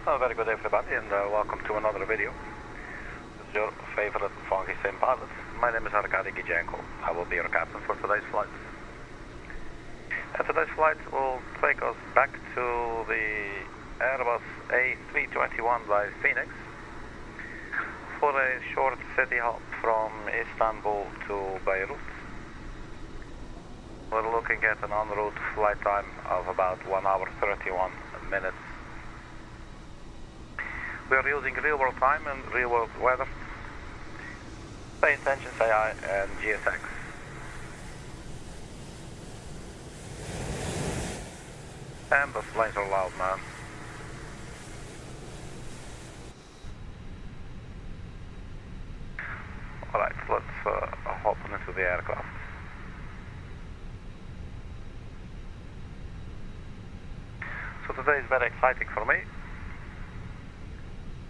Very good everybody, and welcome to another video. This is your favorite funky sim pilot. My name is Arkady Gidzenko. I will be your captain for today's flight. And today's flight will take us back to the Airbus A321 by Phoenix for a short city hop from Istanbul to Beirut. We're looking at an en route flight time of about 1 hour 31 minutes. We are using real world time and real world weather, space engines, AI and GSX. And the planes are loud, man. Alright, let's hop into the aircraft. So today is very exciting for me.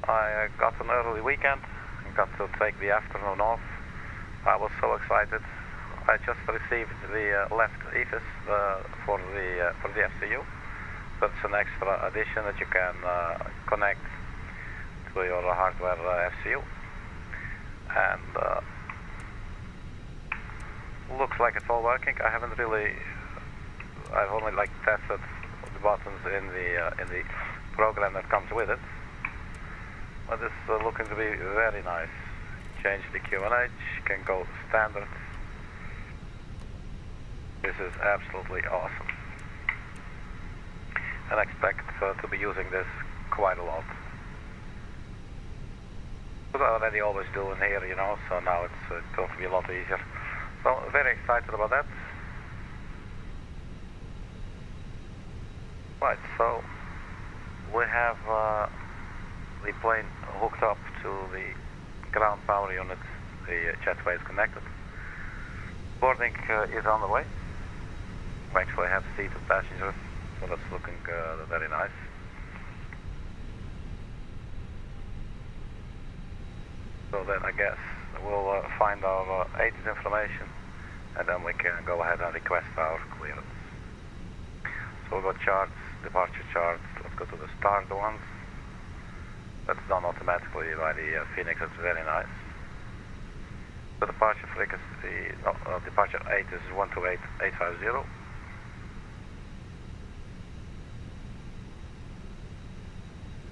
I got an early weekend and got to take the afternoon off. I was so excited. I just received the left EFIS for the FCU. That's an extra addition that you can connect to your hardware FCU. And looks like it's all working. I've only tested the buttons in the program that comes with it. But this is looking to be very nice. Change the QNH, can go standard. This is absolutely awesome. And I expect to be using this quite a lot. What I already always do in here, you know, so now it's going to be a lot easier. So very excited about that. Right, so we have the plane hooked up to the ground power unit. The jetway is connected. Boarding is on the way. We actually have seated passengers, so that's looking very nice. So then I guess we'll find our ATIS information, and then we can go ahead and request our clearance. So we've got charts, departure charts. Let's go to the starred ones. That's done automatically by the Phoenix. That's very nice. The departure frequency, departure 8 is 128850.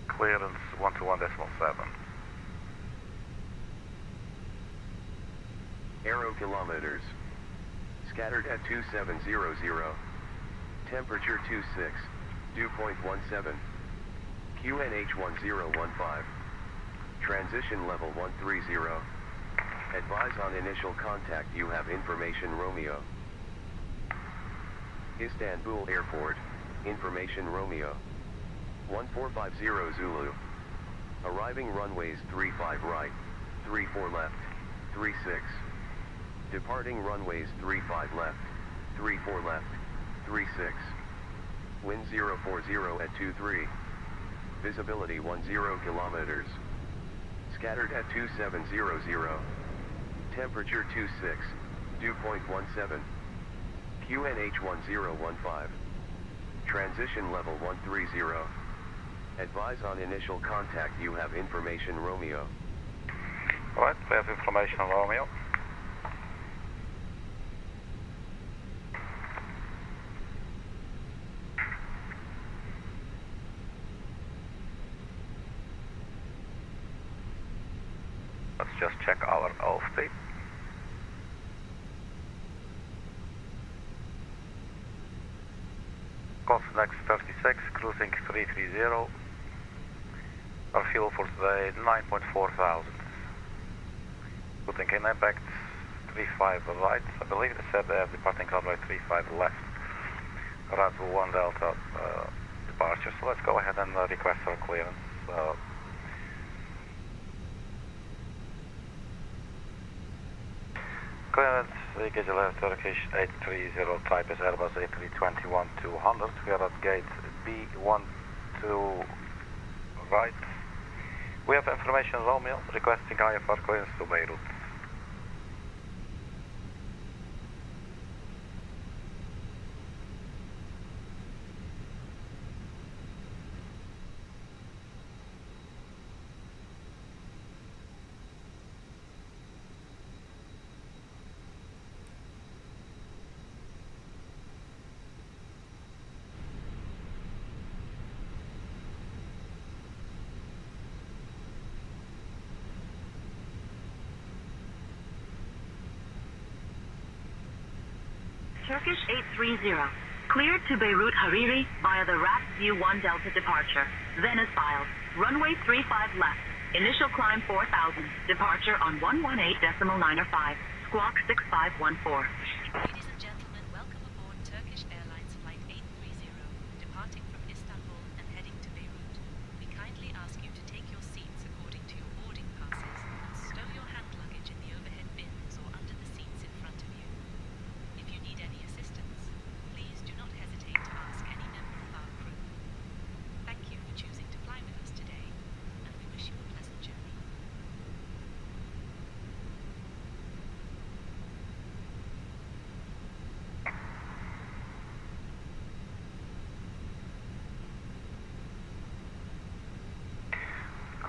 Clearance 121.7. Aero kilometers. Scattered at 2700. Temperature 26. Dew point 17. QNH 1015. Transition level 130. Advise on initial contact you have information Romeo. Istanbul Airport, information Romeo. 1450 Zulu. Arriving runways 35 right, 34 left, 36. Departing runways 35 left, 34 left, 36. Wind 040 at 23. Visibility 10 kilometers. Scattered at 2700. Temperature 26. Dew point 17. QNH 1015. Transition level 130. Advise on initial contact you have information Romeo. Alright, we have information on Romeo. Let's just check our OLBA. Cosnex 36, cruising 330. Our fuel for today 9.4 thousand. Putting in impact 35 right. I believe they said they have departing runway 35 left. RATVU 1 Delta departure. So let's go ahead and request our clearance. Clearance, Gidzenko, Turkish 830, type is Airbus A321-200. We are at gate B12 right. We have information Romeo, requesting IFR clearance to Beirut. Turkish 830. Cleared to Beirut Hariri via the RATVU 1 Delta departure. Venice filed. Runway 35 left. Initial climb 4,000. Departure on 118.905. Squawk 6514. Ladies and gentlemen, welcome aboard Turkish Airlines Flight 830, departing from Istanbul and heading to Beirut. We kindly ask you to take your seats according to your boarding passes and stow your hand luggage in the overhead bins or under the seats in front of you. If you need any assistance, please do not hesitate to ask any member of our crew. Thank you for choosing to fly with us today, and we wish you a pleasant journey.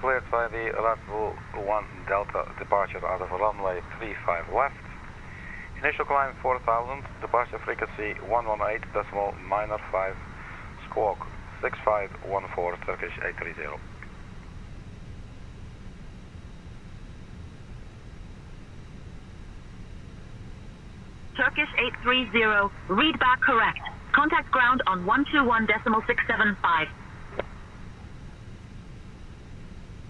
Cleared by the RATVU 1 Delta departure out of runway 35 left. Initial climb 4,000, departure frequency 118.905, squawk 6514, Turkish 830. Turkish 830. Read back correct. Contact ground on 121.675.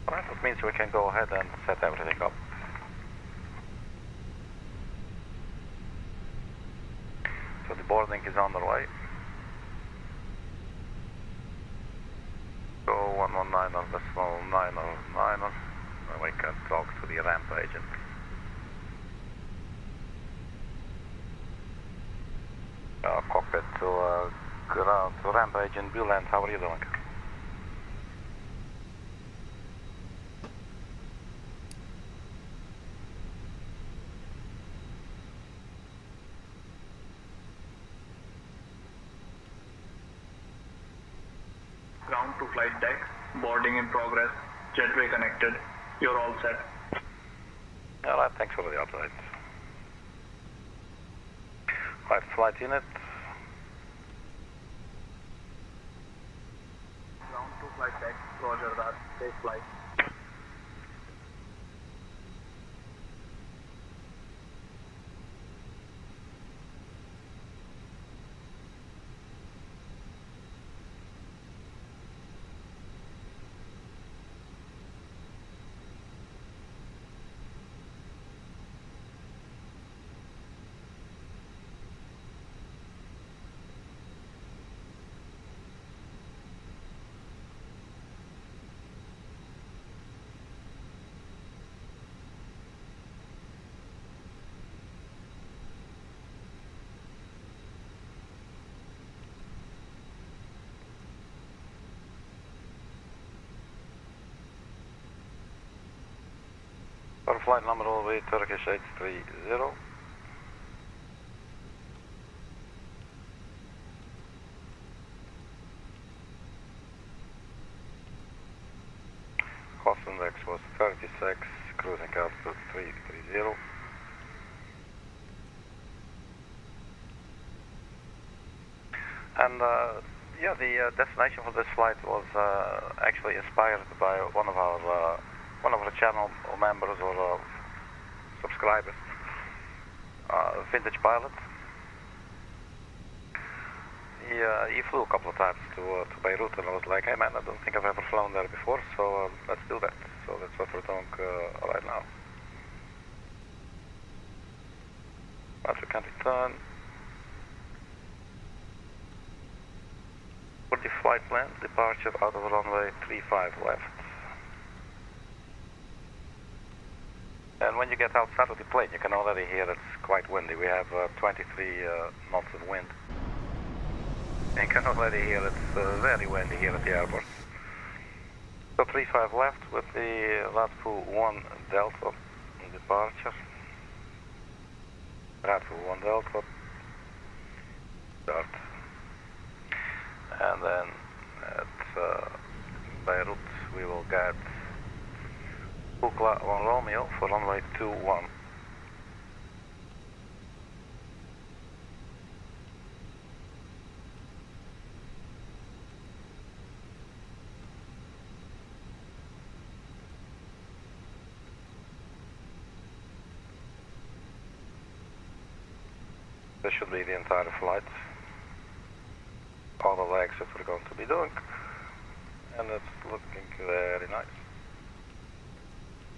Alright, that means we can go ahead and set everything up. So the boarding is on the way. Go 119.909, and we can talk to the ramp agent. Cockpit to ground to ramp agent Bülent, how are you doing? Ground to flight deck, boarding in progress, jetway connected, you're all set. Alright, thanks for the update. Right, flight unit. Ground to flight deck, roger that, take flight. Our flight number will be Turkish 830. Cost index was 36, cruising altitude 330. And yeah, the destination for this flight was actually inspired by one of our channel members or subscribers, vintage pilot. He flew a couple of times to Beirut, and I was like, hey man, I don't think I've ever flown there before, so let's do that. So that's what we're doing right now. But we can return. For the flight plan, departure out of runway 35 left. And when you get outside of the plane, you can already hear it's quite windy. We have 23 knots of wind. And you can already hear it's very windy here at the airport. So 35 left with the RATVU 1 Delta departure. RATVU 1 Delta. Start. And then at Beirut we will get KUKLA 1 Romeo for runway 21. This should be the entire flight. All the legs that we're going to be doing. And it's looking very nice.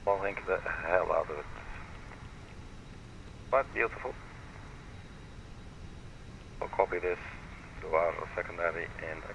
I'll think the hell out of it. But beautiful. We'll copy this to our secondary index.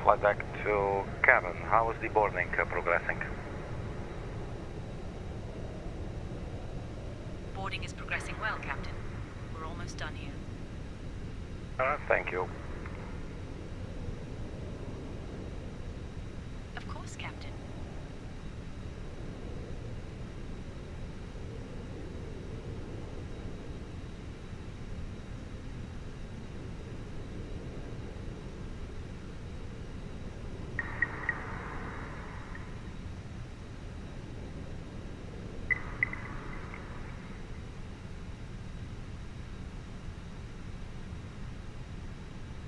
Flight deck to cabin. How is the boarding progressing? Boarding is progressing well, Captain. We're almost done here. Thank you. Of course, Captain.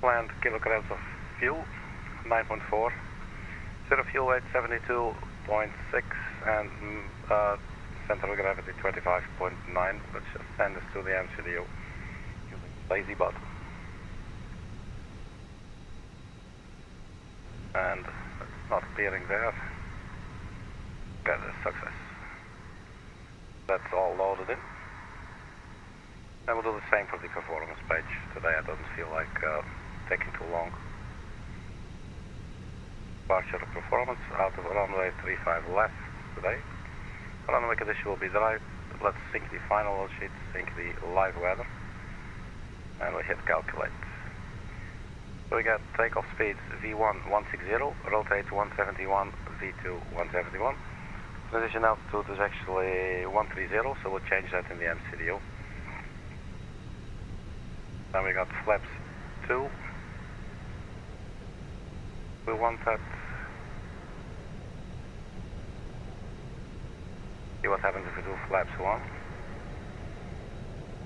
Planned kilograms of fuel, 9.4. Zero fuel weight, 72.6, and center of gravity, 25.9. Let's just send this to the MCDU using lazy button. And it's not appearing there. Got a success. That's all loaded in. And we'll do the same for the performance page. Today I don't feel like taking too long. Departure performance out of runway 35 left today. Runway condition will be dry. Let's sync the final load sheet, sync the live weather, and we hit calculate. So we got takeoff speeds V1 160, rotate 171, V2 171. Transition altitude is actually 130, so we'll change that in the MCDU. Then we got flaps 2. We want that. See what happens if we do flaps 1.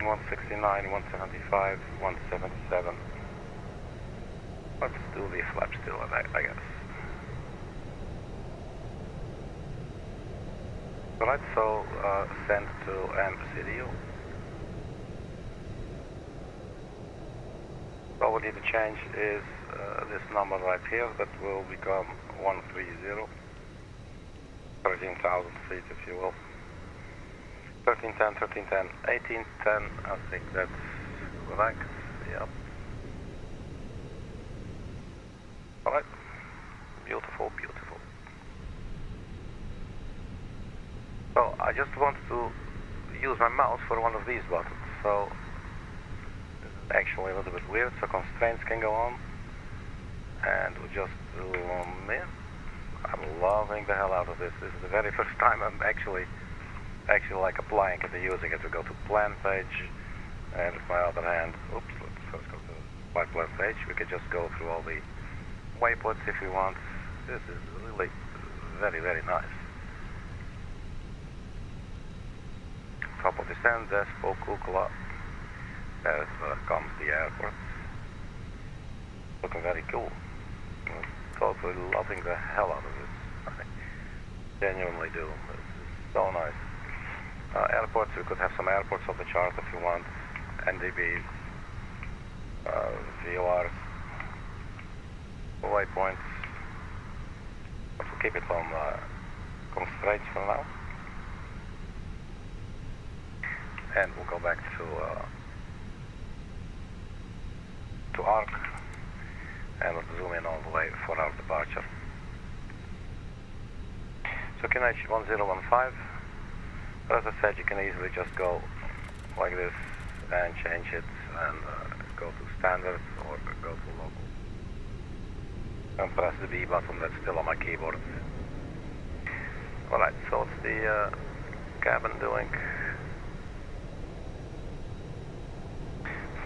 169, 175, 177. Let's do the flaps 2, I guess. Alright, so send to MCDU. All we need to change is this number right here, that will become 130. 13,000 feet, if you will. 1310, 1310, 1810, I think that's correct, yep. Alright, beautiful, beautiful. So, I just want to use my mouse for one of these buttons, so actually a little bit weird, so constraints can go on, and we'll just zoom in. I'm loving the hell out of this. This is the very first time I'm actually like applying it and using it. We go to plan page, and with my other hand, oops, let's first go to flight plan page. We can just go through all the waypoints if we want. This is really very, very nice. Top of the stand, DESPO, KUKLA. As comes the airport. Looking very cool. Totally loving the hell out of this. I genuinely do. This is so nice. Airports, we could have some airports on the chart if you want. NDBs, VORs, waypoints. But we'll keep it on constraints for now. And we'll go back to ARC, and we'll zoom in all the way for our departure. So QNH 1015, but as I said, you can easily just go like this and change it and go to standard or go to local. And press the B button that's still on my keyboard. Alright, so what's the cabin doing?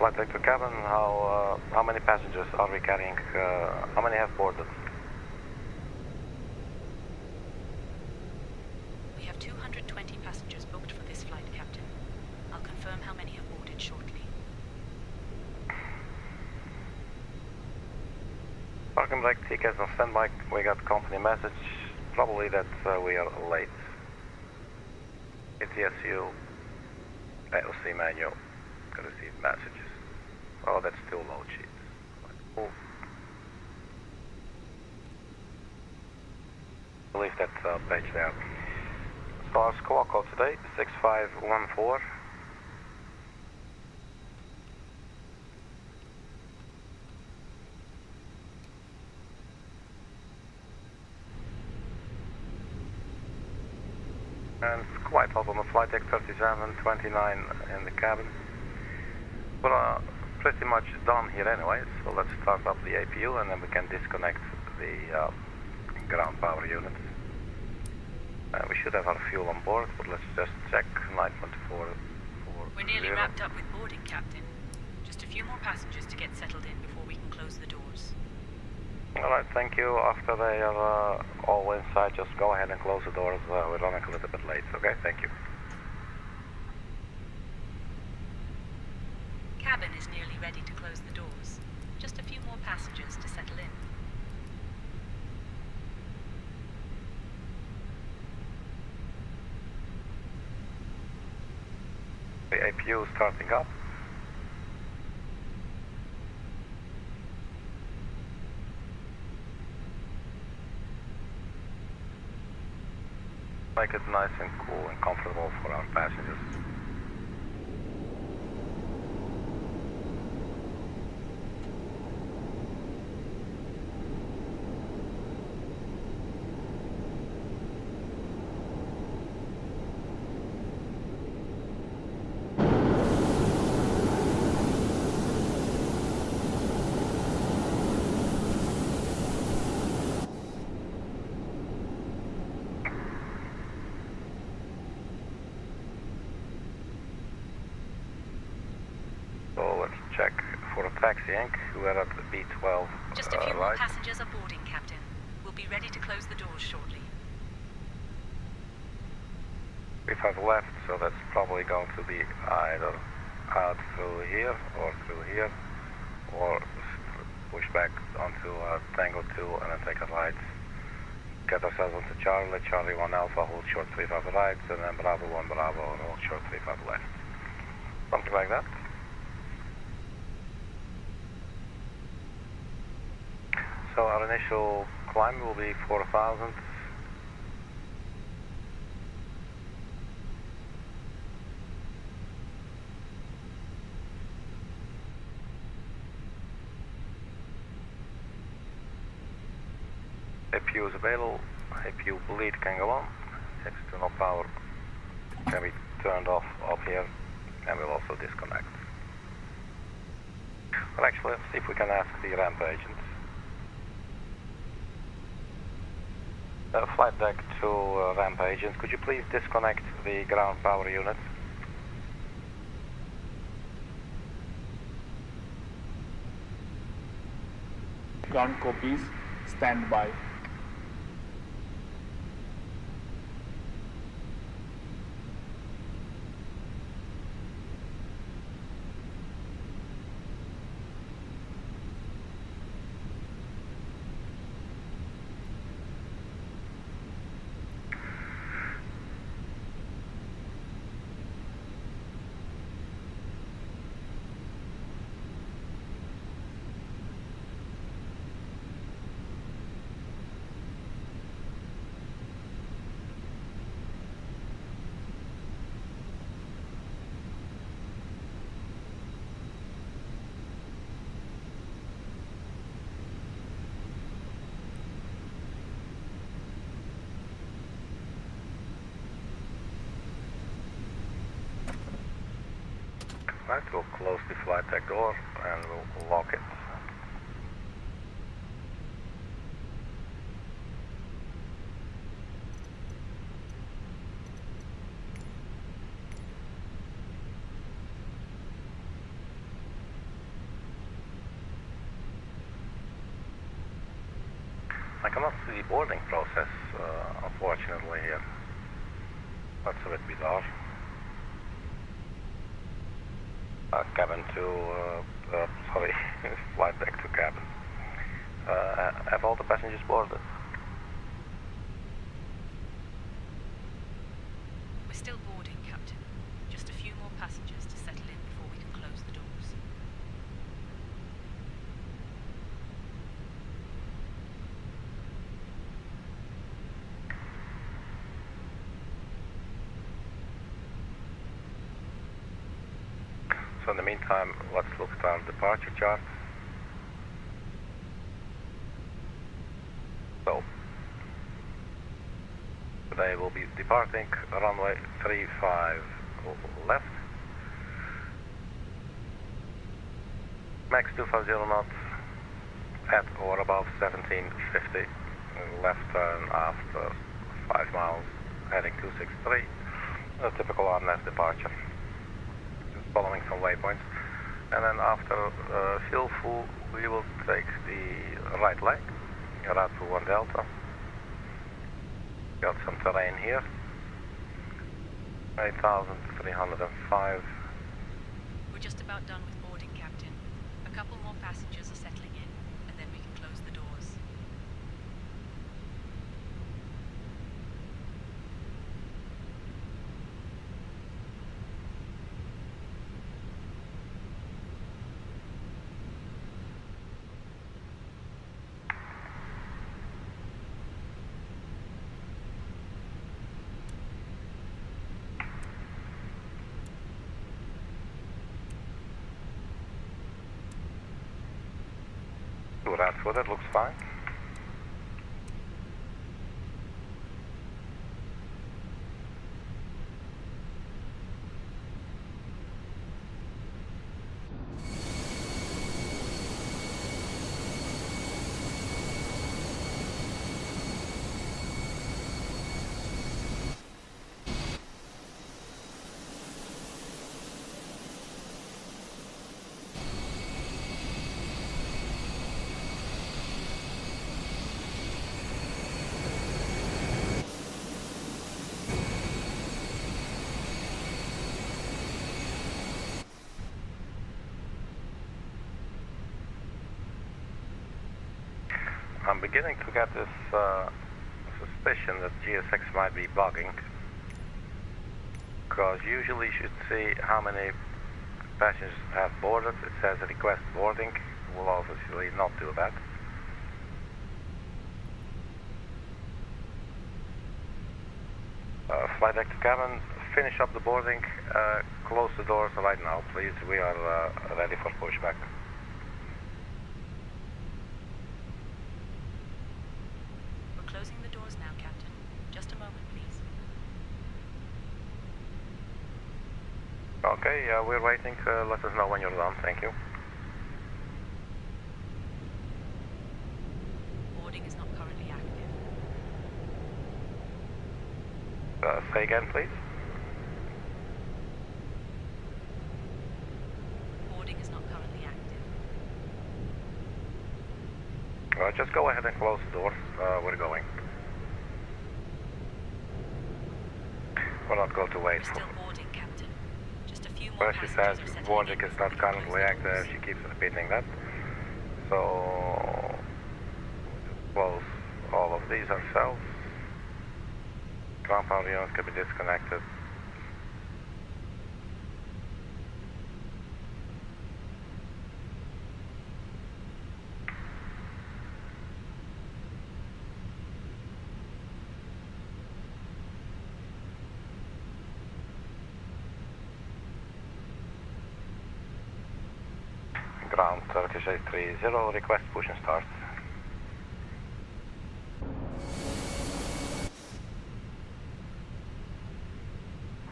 flight deck to cabin, how many passengers are we carrying? How many have boarded? We have 220 passengers booked for this flight, Captain. I'll confirm how many have boarded shortly. Parking brake tickets on standby. We got company message. Probably that we are late. ATSU, AOC manual. Received messages. Oh, that's still load sheets. Cool. I believe that page there. So our squawk code today, 6514. And it's quite hot on the flight deck, 37, 29 in the cabin. We're pretty much done here anyways, so let's start up the APU and then we can disconnect the ground power units. We should have our fuel on board, but let's just check 9.4. We're nearly wrapped up with boarding, Captain. Just a few more passengers to get settled in before we can close the doors. Alright, thank you. After they are all inside, just go ahead and close the doors. We're running a little bit late, okay? Thank you. Cabin is nearly ready to close the doors. Just a few more passengers to settle in. The APU starting up. Make it nice and cool and comfortable for our passengers. Taxiing, we're at the B12. Just a few more passengers are boarding, Captain. We'll be ready to close the doors shortly. We have left, so that's probably going to be either out through here, or push back onto Tango 2 and then take a right. Get ourselves onto Charlie 1 Alpha, hold short 35 right, and then Bravo 1 Bravo, hold short 35 left. Something like that. So our initial climb will be 4,000. APU is available. APU bleed can go on. External power can be turned off up here, and we'll also disconnect. Well, actually, let's see if we can ask the ramp agent. Flight deck to ramp agent, could you please disconnect the ground power unit? Ground copies, stand by. Right, we'll close the flight deck door and we'll lock it. cannot see the boarding process, unfortunately, here. That's a bit bizarre. Cabin to, sorry, flight deck to cabin. Have all the passengers boarded? We're still boarding, Captain. Just a few more passengers to settle in before we can close the doors. So in the meantime, let's look at our departure chart. So, today we'll be departing runway 35 left. Max 250 knots at or above 1750. Left turn after 5 miles, heading 263. A typical RNS departure. Following some waypoints, and then after Silfu we will take the right leg, RATVU 1 Delta. Got some terrain here, 8,305. We're just about done with boarding, Captain. A couple more passengers are settling in, and then we can close the doors. RATVU, that looks fine. I'm beginning to get this suspicion that GSX might be bugging, because usually you should see how many passengers have boarded. It says request boarding. We'll obviously not do that. Flight deck to cabin, finish up the boarding, close the doors right now, please. We are ready for pushback. Closing the doors now, Captain. Just a moment, please. Okay, we're waiting. Let us know when you're done. Thank you. Boarding is not currently active. Say again, please. Boarding is not currently active. Just go ahead and close the doors. We're going. We're not going to wait. We're still boarding, Captain. Just a few more Well, she says passengers are settling boarding in is before not we can currently close the active. doors. She keeps repeating that. So, close all of these ourselves. Ground power units can be disconnected. Ground Turkish 830, request push and start.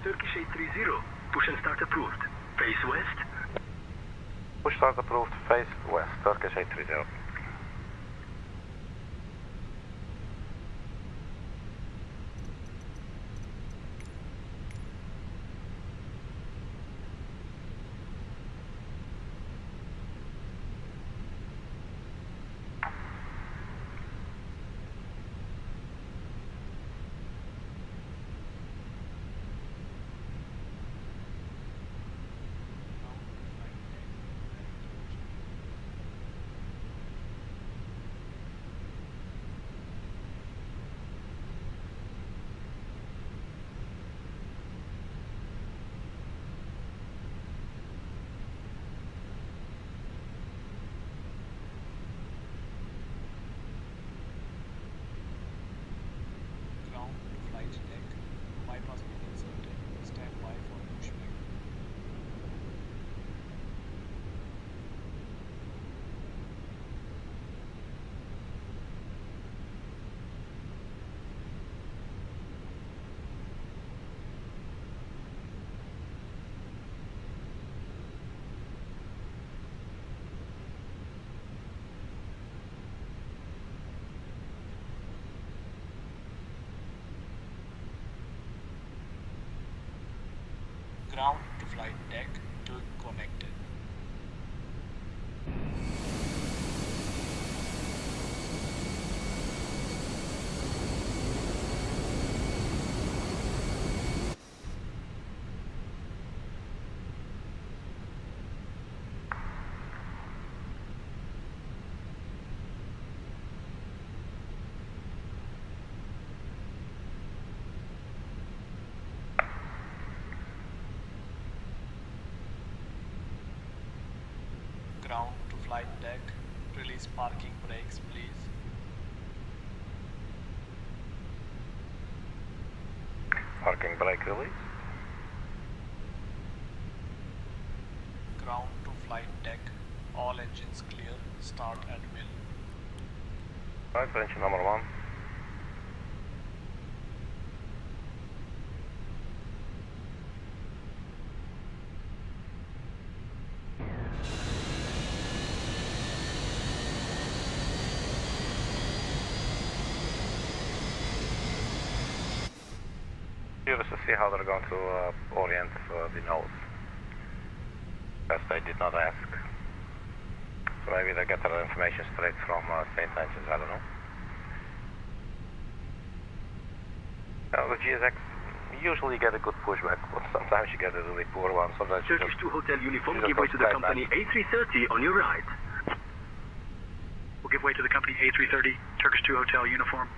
Turkish 830, push and start approved. Face west. Push start approved, face west, Turkish 830. flight deck. Bypass being inserted. Stand by for pushback. Ground to flight deck to connected. Ground to flight deck. Release parking brakes, please. Parking brake release. Ground to flight deck. All engines clear. Start at will. Right, engine number 1. Curious to see how they're going to orient the nose. Best they did not ask. So maybe they get their information straight from St. Engines, I don't know. The GSX, usually you get a good pushback, but sometimes you get a really poor one. Sometimes you Turkish just, 2 Hotel Uniform, you just give way go to the straight company back. A330 on your right. We'll give way to the company A330, Turkish 2 Hotel Uniform.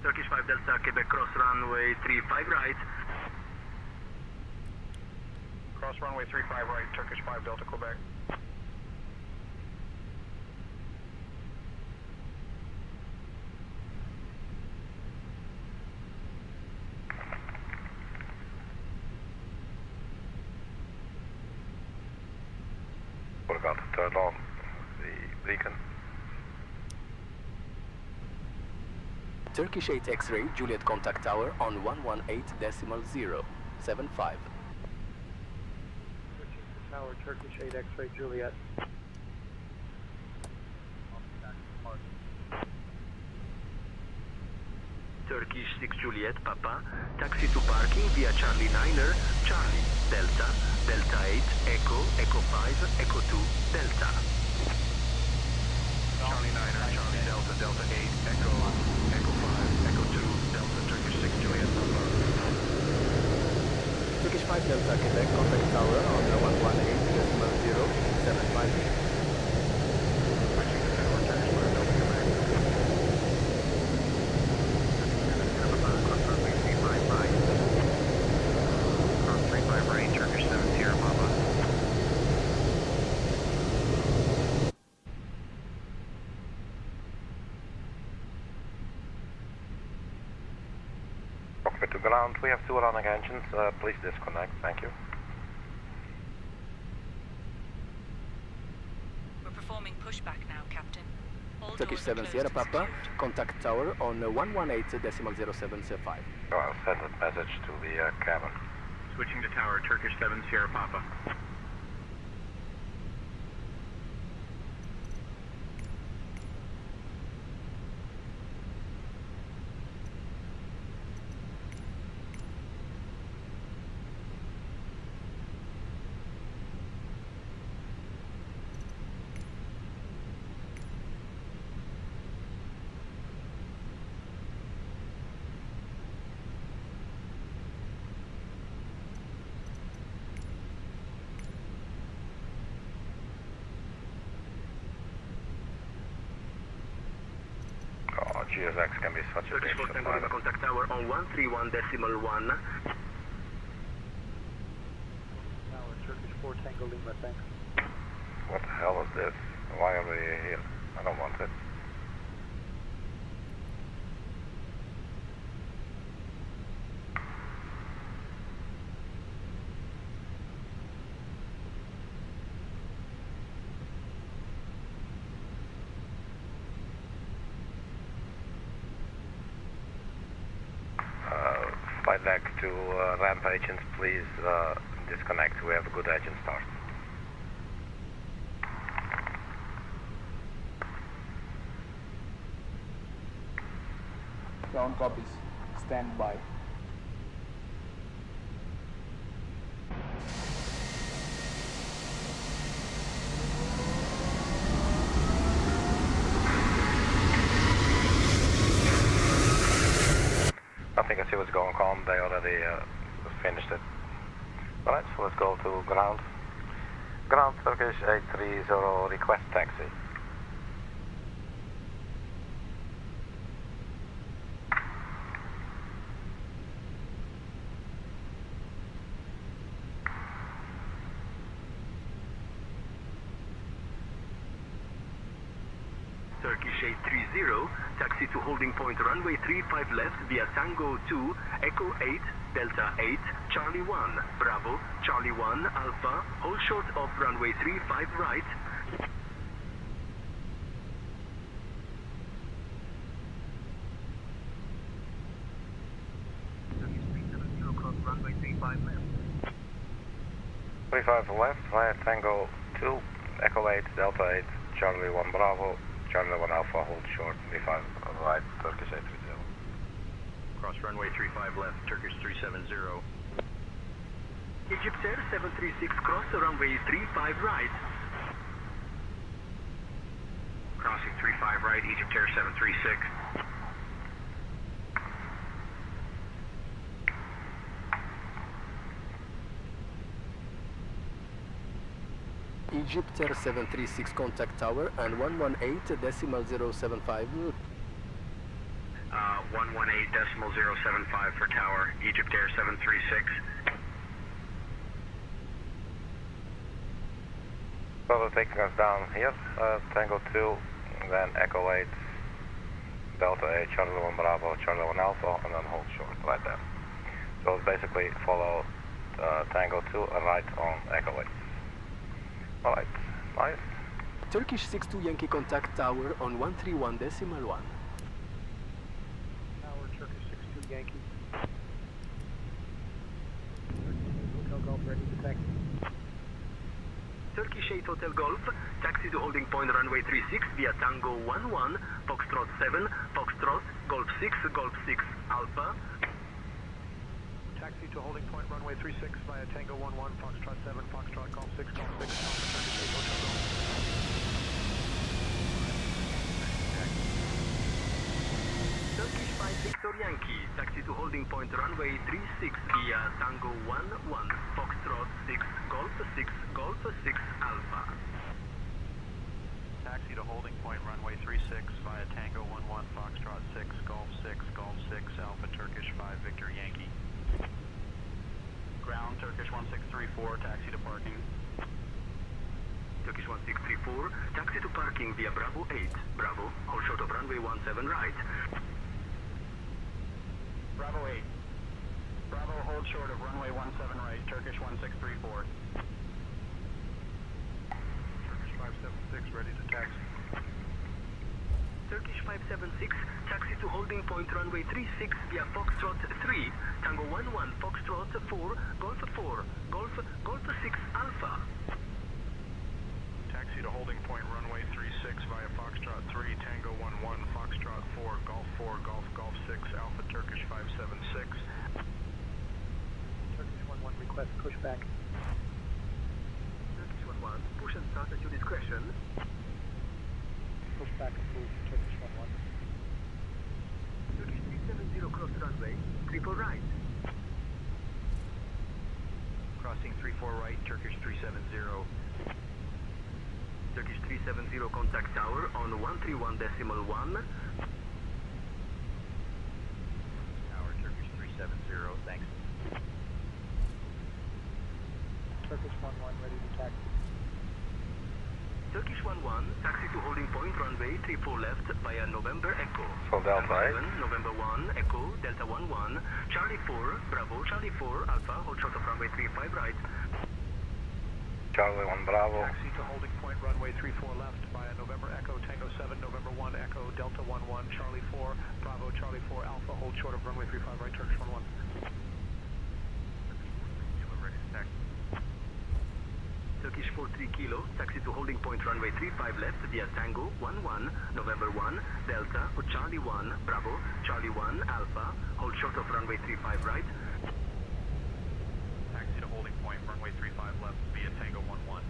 Turkish 5 Delta, Quebec, cross runway 35 right. Cross runway 35 right, Turkish 5 Delta, Quebec. Forgot to turn on the beacon. Turkish 8 X-ray, Juliet contact tower on 118.075. Tower, Turkish 8 X-ray, Juliet. Turkish 6 Juliet, Papa, taxi to parking via Charlie 9er, Charlie, Delta, Delta 8, Echo, Echo 5, Echo 2, Delta. Charlie 9er, Charlie Delta, Delta 8, Echo, Echo 5, Echo 2, Delta, Turkish 6 Juliet, Papa. Turkish 5 Delta, Quebec contact tower on 118.075. Switching to tower, Turkish 5 Delta, Quebec. Cross runway 35 right. Cross 35 right, Turkish 7 Sierra, Papa. Cockpit to ground, we have 2 running engines, please disconnect, thank you. We're performing pushback now, Captain. All Turkish doors are 7 closed Sierra and Papa, secured. contact tower on 118.075. So I'll send a message to the cabin. Switching to tower, Turkish 7 Sierra, Papa. Oh, GSX can be such a Turkish bitch 4 Tango Lima, sometimes. contact tower on 131.1. Tower, Turkish 4 Tango Lima, thanks. What the hell is this? Why are we here? I don't want it. Flight deck to ramp agents, please disconnect. We have a good agent start. Ground copies. Stand by. I think I see what's going on. They already finished it. Alright, so let's go to ground. Ground Turkish 830, request taxi. Turkish 830, taxi to holding point runway 35 left via Tango 2, Echo 8, Delta 8, Charlie 1, Bravo, Charlie 1, Alpha, hold short of runway 35 right. Turkish 370 cross runway 35 left. 35 left via Tango 2, Echo 8, Delta 8, Charlie 1 Bravo, Charlie 1 Alpha, hold short, 35 right, Turkish 830. Cross runway 35 left, Turkish 370. Egypt Air 736, cross runway 35 right. Crossing 35 right, Egypt Air 736. Egypt Air 736 contact tower and 118.075. 118.075 for tower, Egypt Air 736. So they're taking us down here, Tango 2, then Echo 8, Delta 8, Charlie 1 Bravo, Charlie 1 Alpha, and then hold short right there. So it's basically follow Tango 2 and right on Echo 8. Alright, nice. Turkish 62 Yankee contact tower on 131.1. Tower Turkish 62 Yankee. Hotel Golf ready to taxi. Turkish 8 Hotel Golf, taxi to holding point runway 36 via Tango 11, Foxtrot 7, Foxtrot, Golf 6, Golf 6, Alpha. Taxi to holding point runway 36 via Tango 11, Foxtrot 7, Foxtrot Golf 6, Golf 6, Alpha Turkish 8 Hotel Golf. Turkish 5 Victor Yankee, taxi to holding point runway 36 via Tango 11, Foxtrot 6, Golf 6, Golf 6, Alpha. Taxi to holding point runway 36 via Tango 11, Foxtrot 6, Golf 6, Golf 6, Alpha Turkish 5 Victor Yankee. Ground Turkish 1634, taxi to parking. Turkish 1634, taxi to parking via Bravo 8, Bravo, hold short of runway 17 right. Bravo 8. Bravo, hold short of runway 17 right, Turkish 1634. Turkish 576, ready to taxi. Turkish 576, taxi to holding point runway 36 via Foxtrot 3, Tango 11, Foxtrot 4, Golf 4, Golf 6 Alpha. Taxi to holding point runway 36 via Foxtrot 3, Tango 11, Foxtrot 4, Golf 6, Alpha Turkish 576. Turkish 11, request pushback. Turkish 11, push and start at your discretion. Pushback approved, Turkish 11. Turkish 370 cross runway, 34 right. Crossing 34 right, Turkish 370. Turkish 370 contact tower on 131.1. Tower Turkish 370, thanks. Turkish 11 ready to taxi. Turkish 11, taxi to holding point runway 34 left via November Echo. So Delta 8. November 1, Echo, Delta 11, Charlie 4, Bravo, Charlie 4, Alpha, hold short of runway 35 right. Charlie 1 Bravo. Taxi to holding point runway 34 left via November Echo, Tango 7, November 1 Echo, Delta 11, Charlie 4, Bravo, Charlie 4, Alpha, hold short of runway 35 right, Turkish 11. Turkish 43 Kilo, taxi to holding point runway 35 left via Tango 11, November 1, Delta, Charlie 1, Bravo, Charlie 1, Alpha, hold short of runway 35 right. Taxi to holding point runway 35 left via Tango 11,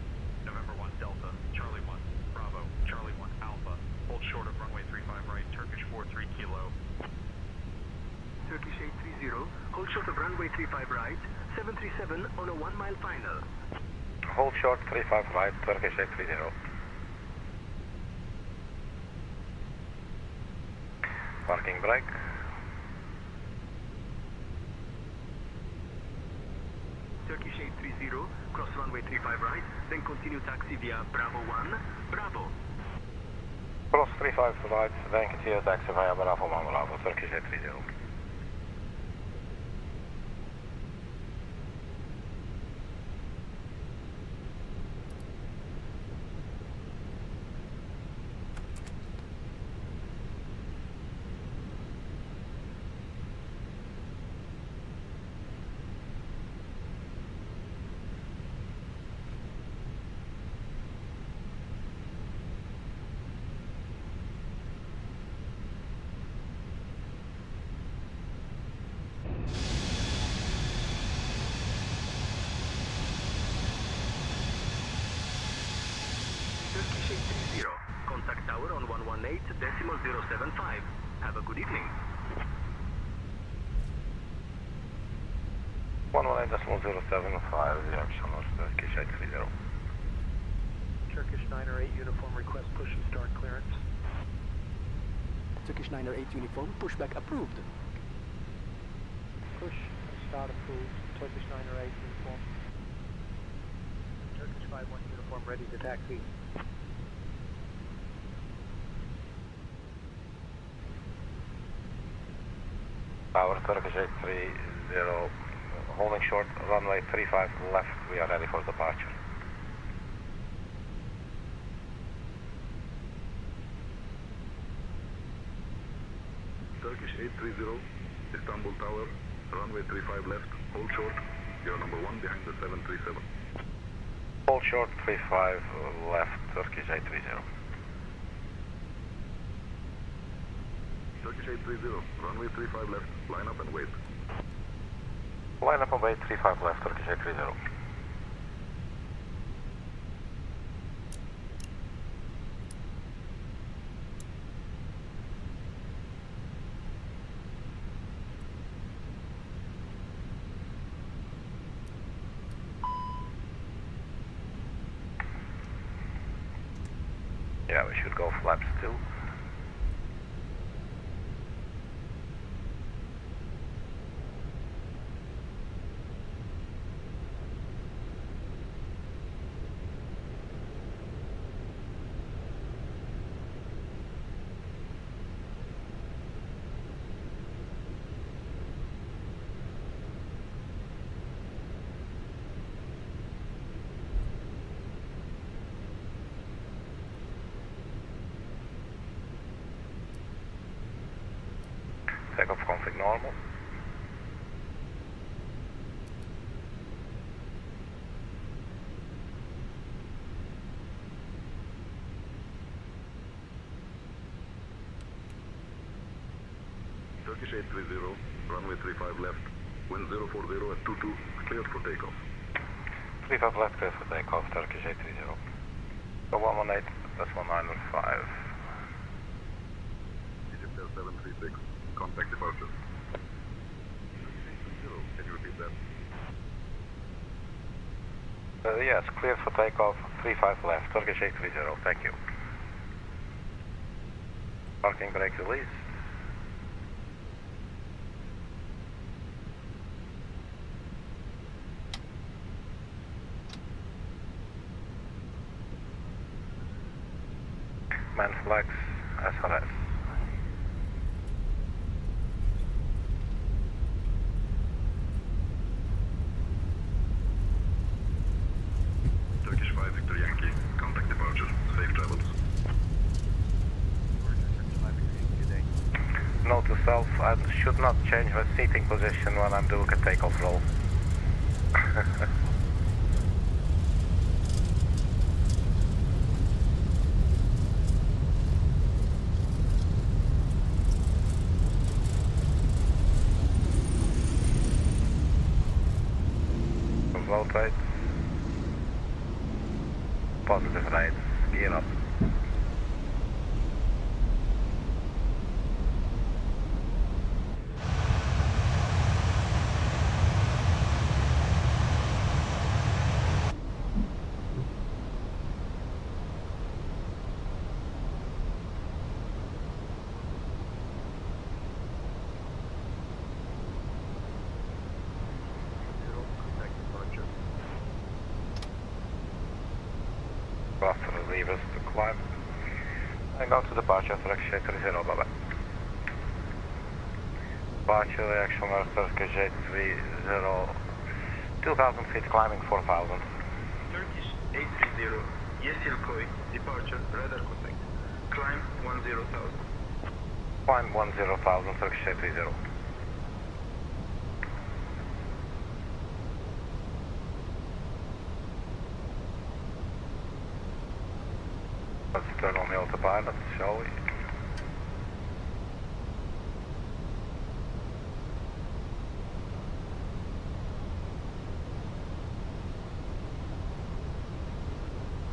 November 1 Delta, Charlie 1, Bravo, Charlie 1, Alpha, hold short of runway 35 right, Turkish 43 Kilo. Turkish 830, hold short of runway 35 right, 737 on a 1 mile final. Hold short 35 right, Turkish 830. Parking brake. Turkish 830, cross runway 35 right, then continue taxi via Bravo 1, Bravo. Cross 35 right, then continue taxi via Bravo 1 Bravo, Turkish 830. Turkish 830, contact tower on 118.075. Have a good evening. 118.075, reaction of Turkish 830. Turkish 9 or 8 uniform request push and start clearance. Turkish 9 or 8 uniform, pushback approved. Push and start approved. Turkish 9 or 8 uniform. Turkish 5-1 uniform ready to taxi. Tower Turkish 830, holding short, runway 35 left, we are ready for departure. Turkish 830, Istanbul Tower, runway 35 left, hold short, you're number 1 behind the 737. Hold short 35 left, Turkish 830. Turkish 830, runway 35 left, line up and wait. Line up and wait, 35 left, Turkish 830. Yeah, we should go flaps too. Takeoff config normal. Turkish 830, runway 35 left, wind 040 at 22, cleared for takeoff. 35 left, clear for takeoff, Turkish 830. So 118.195. Egypt Air 736, contact departure. Turkish 830, can you repeat that? Yes, clear for takeoff, 35 left, Turkish 830, thank you. Parking brake release. man flags, SRS. Turkish 5 Victor Yankee, contact departure, safe travels. Note to self, I should not change my seating position when I'm doing a takeoff roll. Low rates, positive rates, gear up. After the levers to climb. And go to departure, Turkish 830, bye bye. Departure, reaction mark, Turkish 830, 2000 feet climbing 4000. Turkish 830, Yeşilköy, departure, radar contact. Climb 10,000. Climb 10,000, Turkish 830. Let's turn on the autopilot, shall we?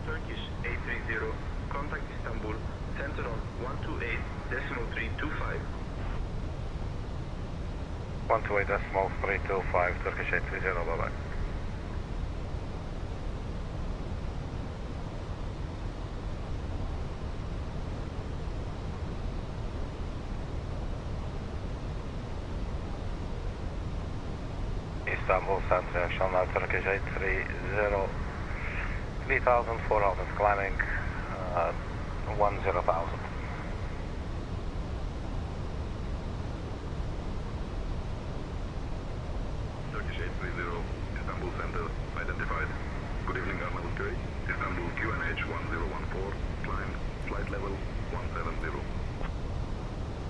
Turkish 830, contact Istanbul, center on 128.325. 128.325, Turkish 830, bye bye. Istanbul Center, action now, Turkish 830, 3,400 climbing, 10,000. Turkish 830, Istanbul Center, identified. Good evening, Arnavutköy. Istanbul QNH 1014, climb, flight level 170.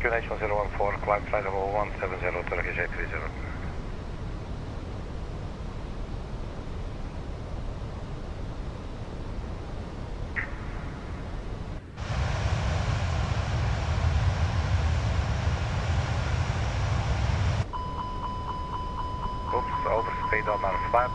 QNH 1014, climb flight level 170, Turkish 830. Oops, overspeed on our flaps.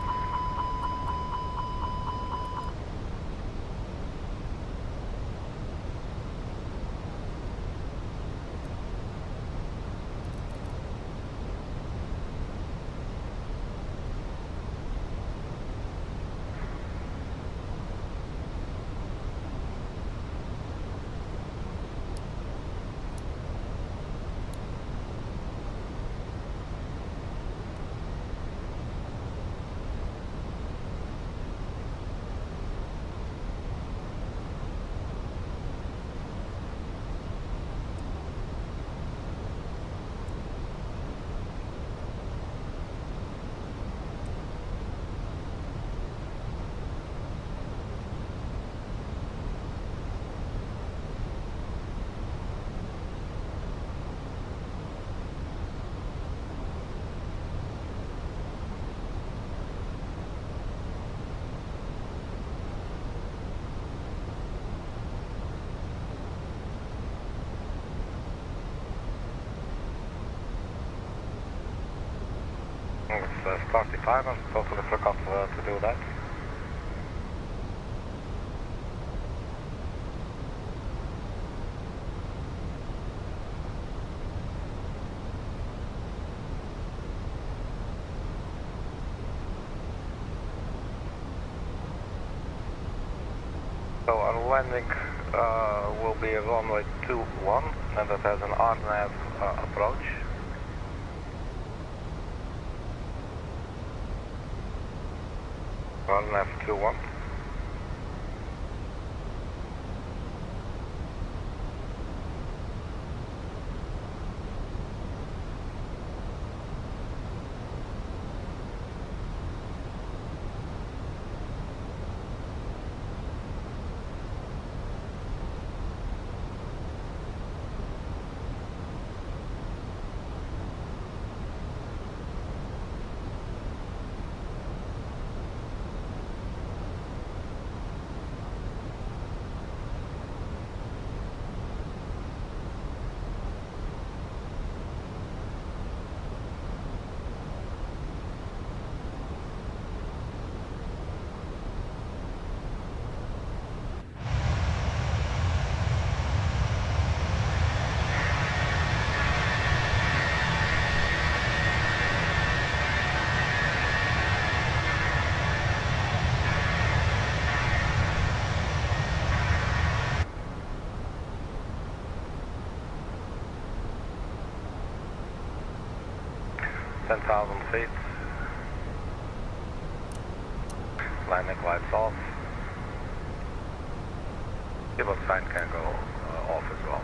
Let's start the timer, totally forgot to do that. So our landing will be a runway 21, and that has an RNAV approach. RNAV 21. 10,000 feet. Landing lights off. Pivot sign can go off as well.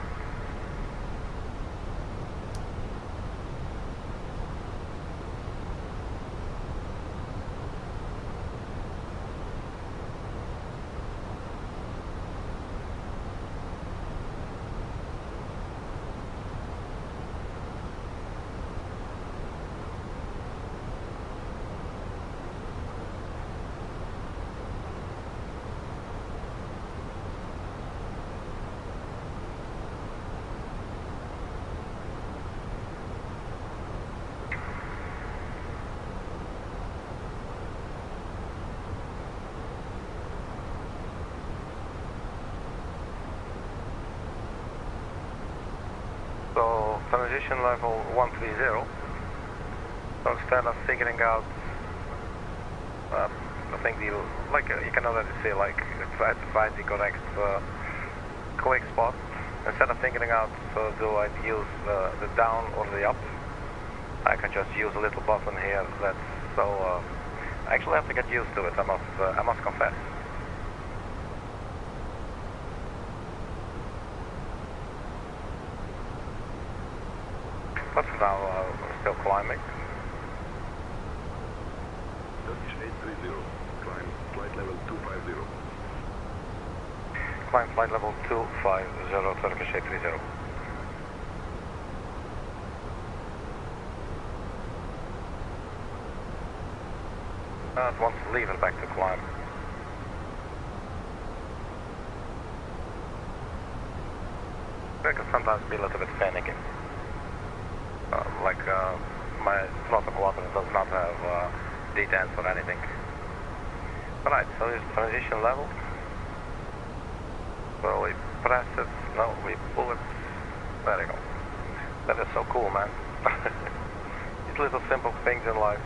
So transition level 130. So instead of figuring out, I think you can already see try to find the correct quick spot. Instead of figuring out, do I use the down or the up? I can just use a little button here. I actually have to get used to it. I must confess. But for now, we're still climbing. Turkish 830, climb flight level 250. Climb flight level 250, Turkish 830. It wants to leave it back to climb. It can sometimes be a little bit finicky. My throttle quadrant does not have detents or anything. Alright, so this is transition level. So we press it, no, we pull it. There you go. That is so cool, man. These little simple things in life.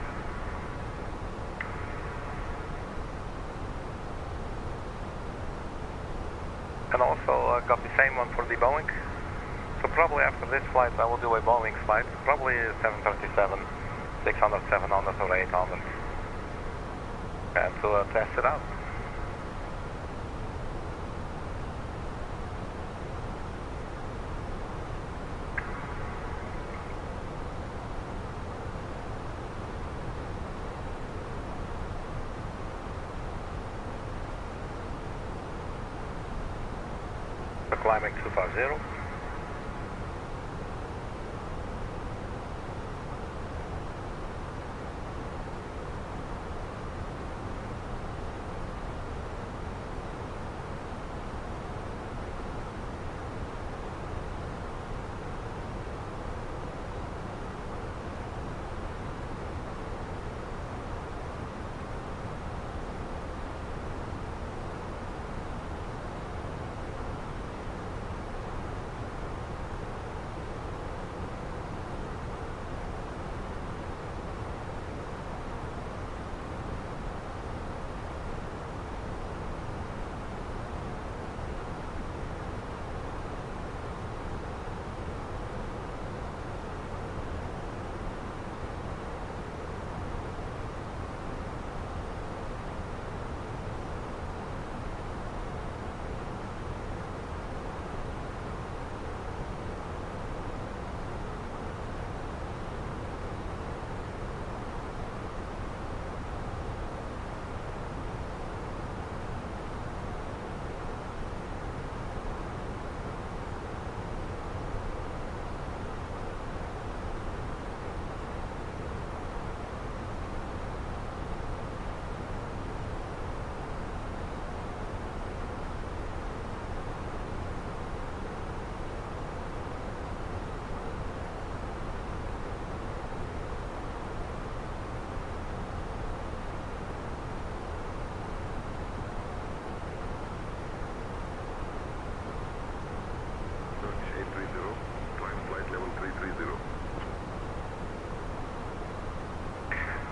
And also got the same one for the Boeing. So probably after this flight I will do a Boeing flight, probably 737, 600, 700 or 800, and to test it out. So climbing 250.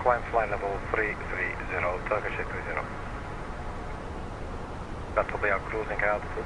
Climb flight level 330, Turkish 830. That will be our cruising altitude.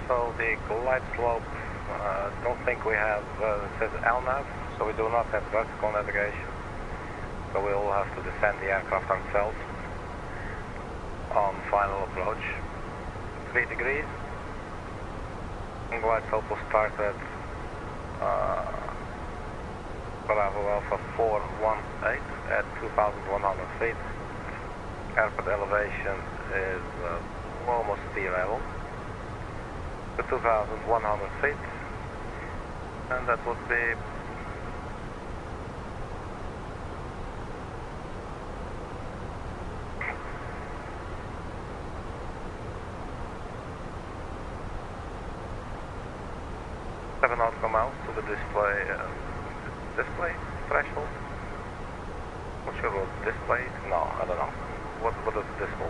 So the glide slope, don't think we have, it says LNAV, so we do not have vertical navigation. So we will have to descend the aircraft ourselves on final approach. 3 degrees. And glide slope will start at Bravo Alpha 418 at 2,100 feet. Airport elevation is almost sea level to 2,100 feet, and that would be seven nautical miles to the display threshold. Not sure what display. No, I don't know. What is DESPO?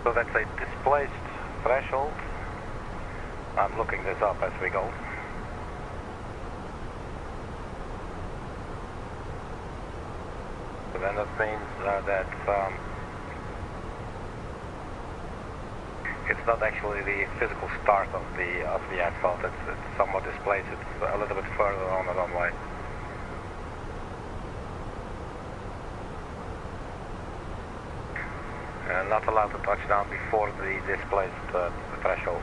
So that's a displaced threshold. I'm looking this up as we go. So then that means that it's not actually the physical start of the asphalt. It's somewhat displaced. It's a little bit further on the runway. Not allowed to touch down before the displaced threshold.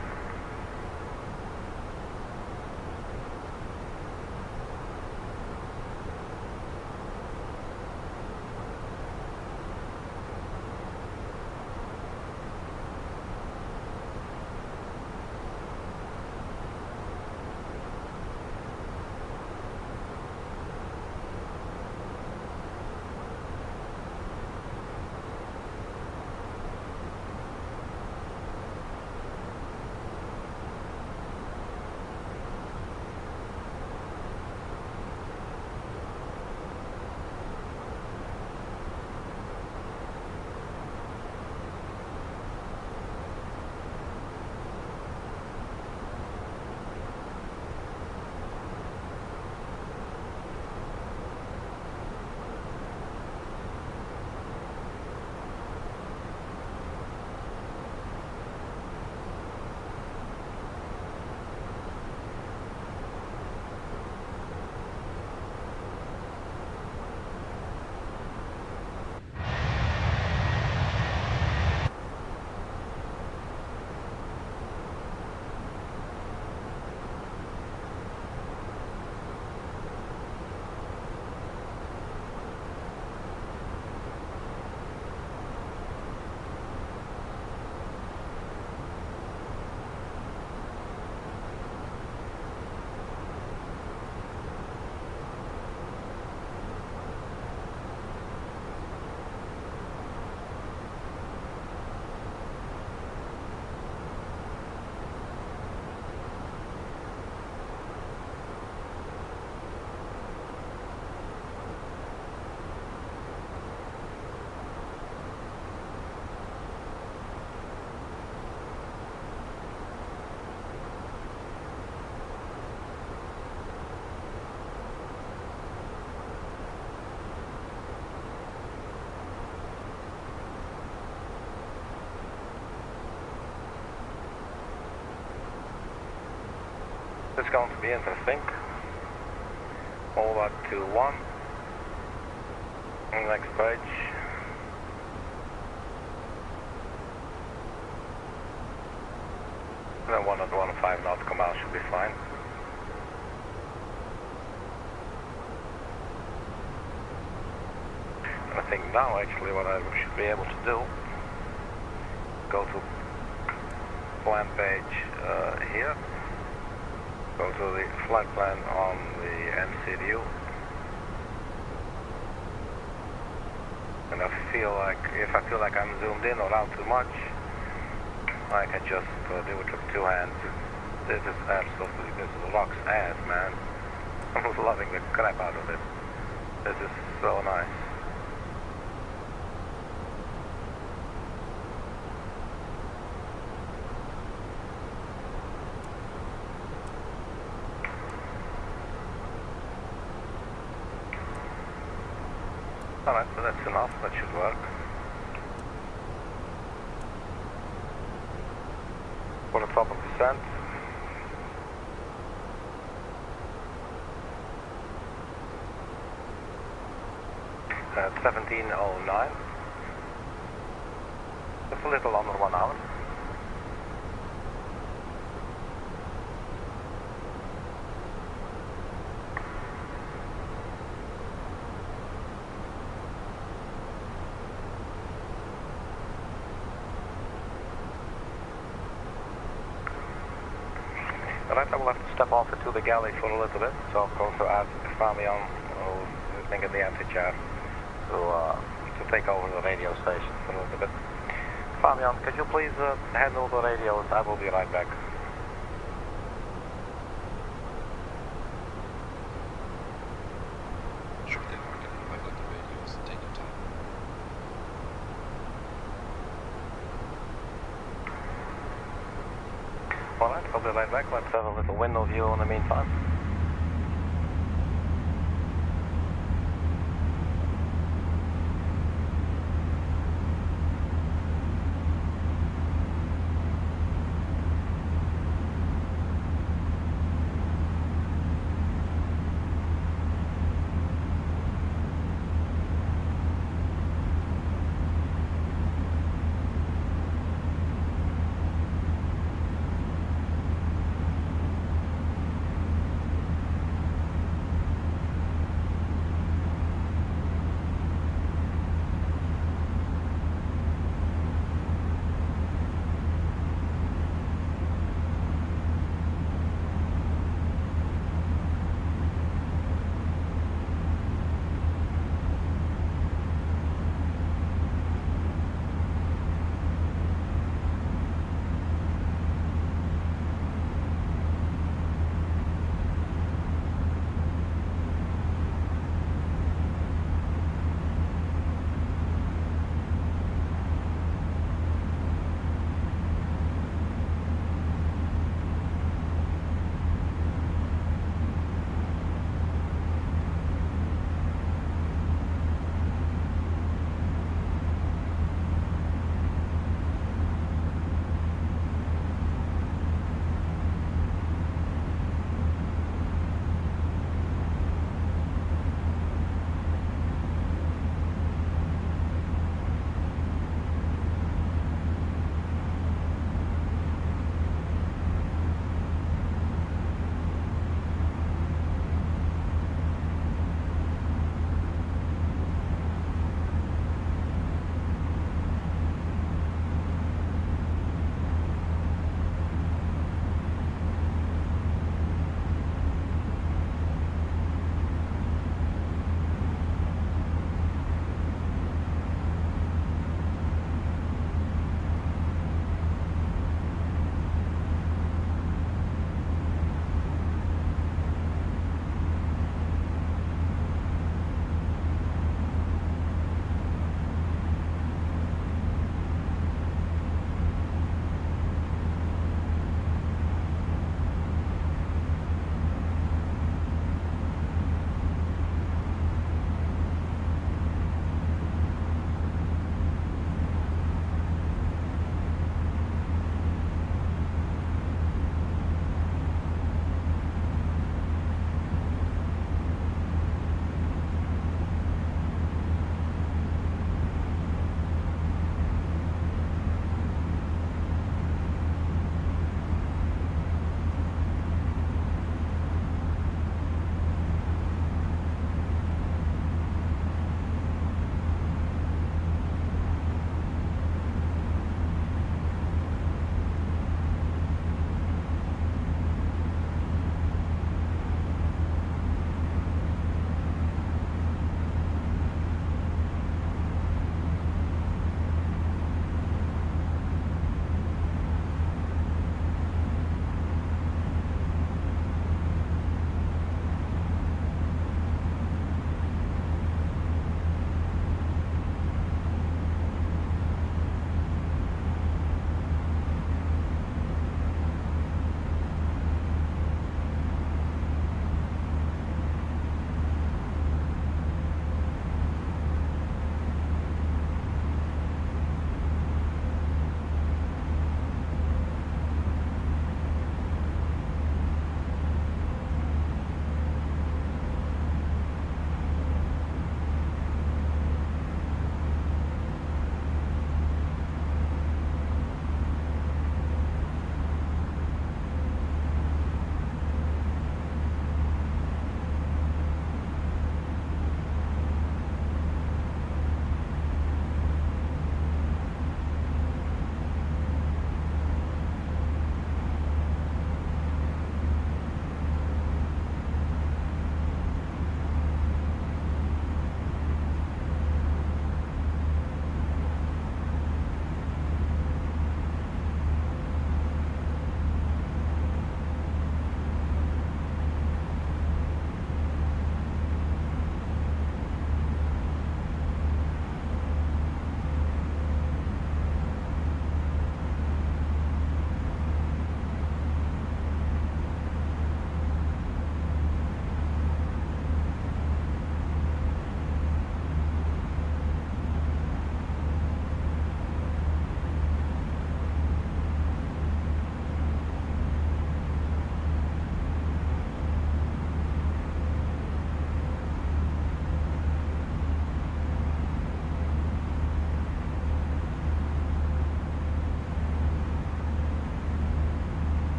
It's going to be interesting. OLBA 21. Next page. The 1.15 nautical miles should be fine. And I think now actually what I should be able to do, go to plan page here. Go to the flight plan on the MCDU. And if I feel like I'm zoomed in or out too much, I can just do it with two hands. This is absolutely, this rocks ass, man. I'm loving the crap out of it. This is so nice. Alright, so that's enough, that should work. For the top of descent. 17:09. Just a little under 1 hour. Alright, I will have to step off into the galley for a little bit, so I'm going to ask Fabian, who's sitting in the empty chair, to take over the radio station for a little bit. Fabian, could you please handle the radios? I will be right back. Sure thing, Arkady. I've got the radios. Take your time. Alright, I'll be right back. Let's have a little window view in the meantime.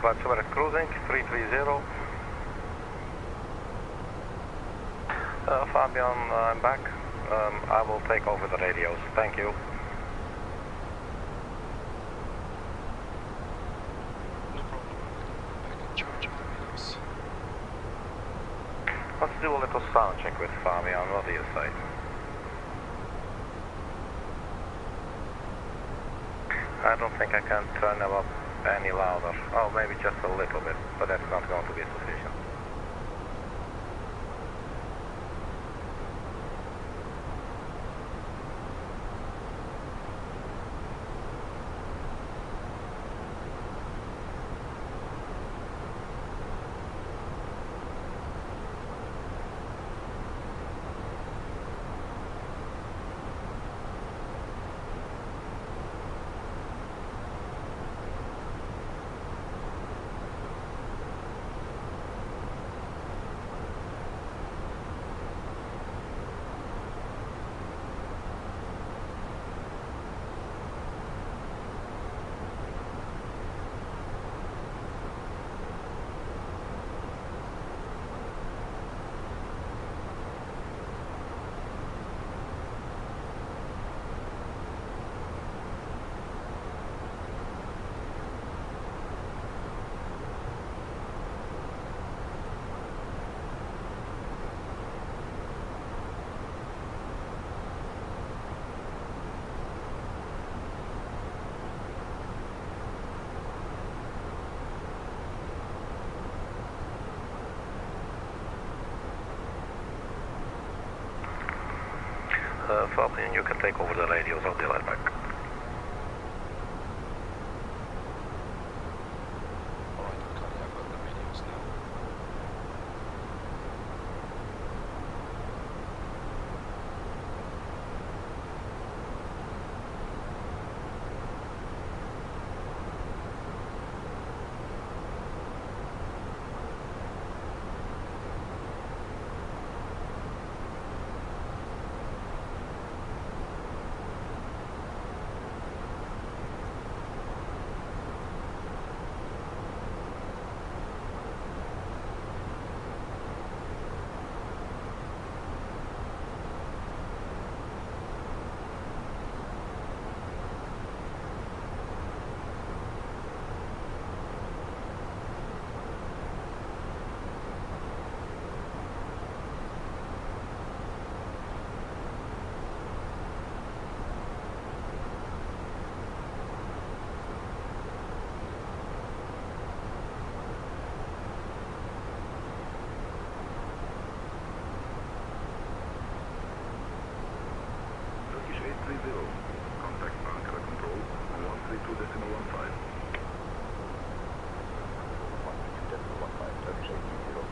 flight Spirit cruising, 330. Fabian, I'm back. I will take over the radios. Thank you. No problem, I'm back in charge of the radios. Let's do a little sound check with Fabian. What do you say? I don't think I can turn them up any louder. Oh, maybe just a little bit, but that's not going to be sufficient. Fabian, you can take over the radios. I'll be right back. Alright, Arkady, I've got the radios now. Contact Ankara Control on 132.15. 132.15, Turkish 830.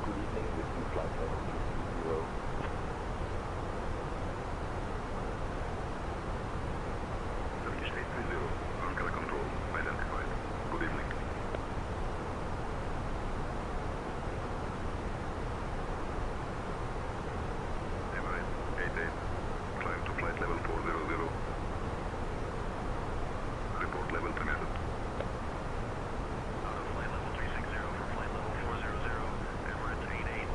Good evening, this is flight level 230. Turkish 830, Ankara Control, identified. Good evening. Climb to flight level 400. Report level permitted. Flight level 360 for flight level 400, Emirates 88.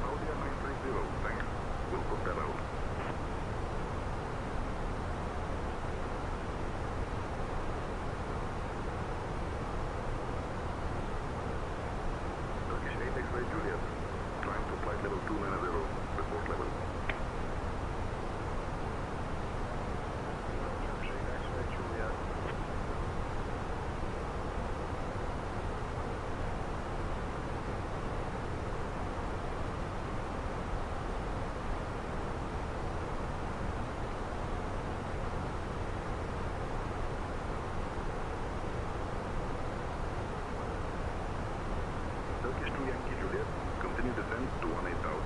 Audio 930, thanks. We'll put that out. Turkish 8 X-ray Juliet. Climb to flight level 290. Report level. Turkish 8 X-ray Juliet. Turkish 2 Yankee Juliet. Continue descent to 18,000.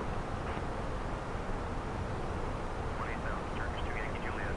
18,000, Turkish 2 Yankee Juliet.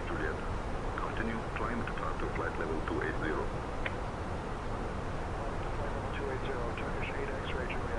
Juliet. Continue, climb to start to flight level 280. 280, Turkish 8 X-ray Juliet.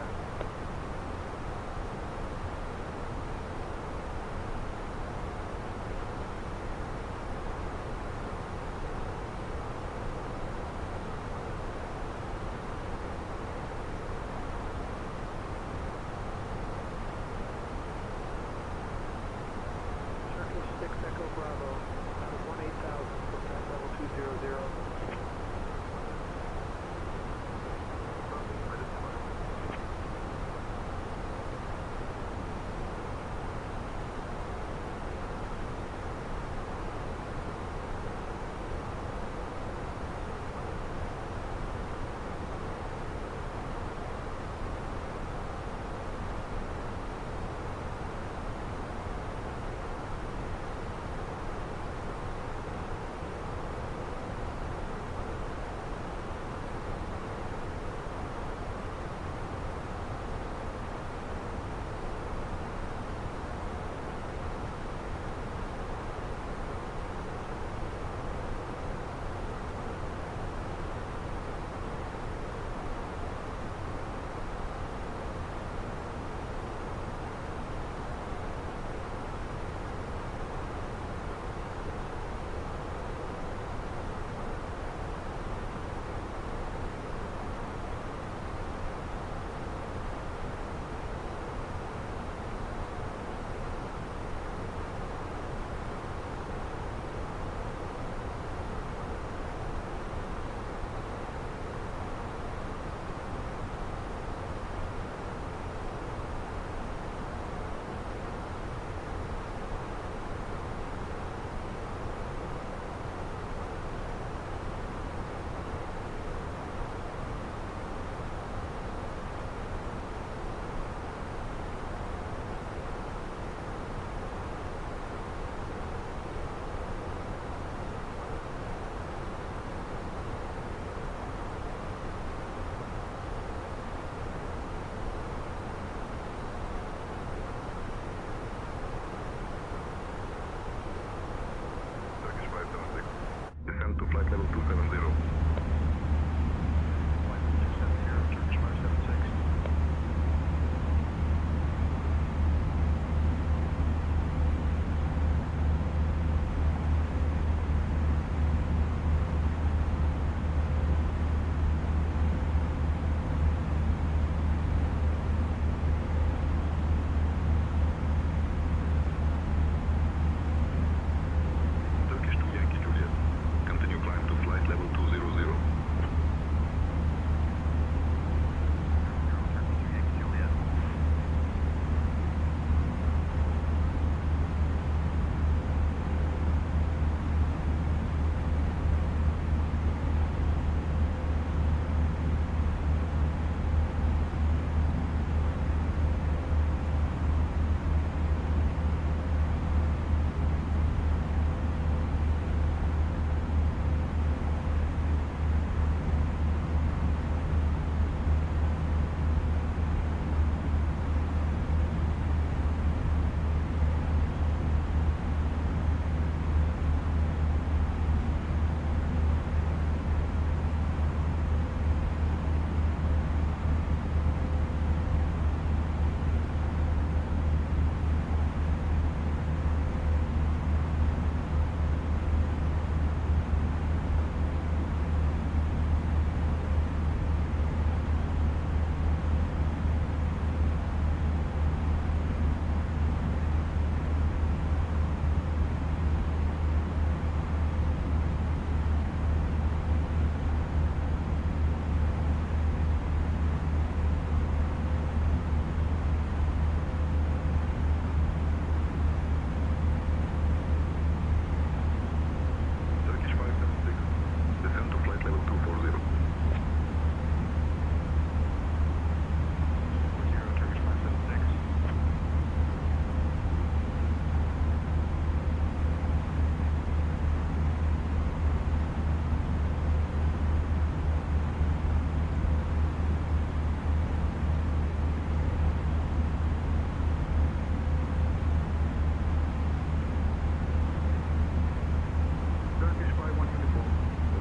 Turkish 51 uniform.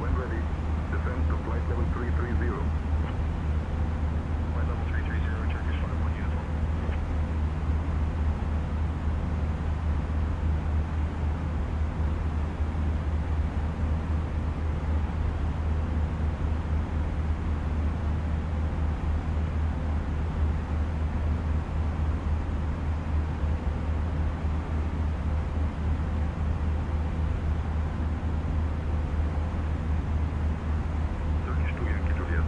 When ready, descend to flight level 330. Flight level 330, Turkish 51 uniform. Turkish 2 Yankee Juliet.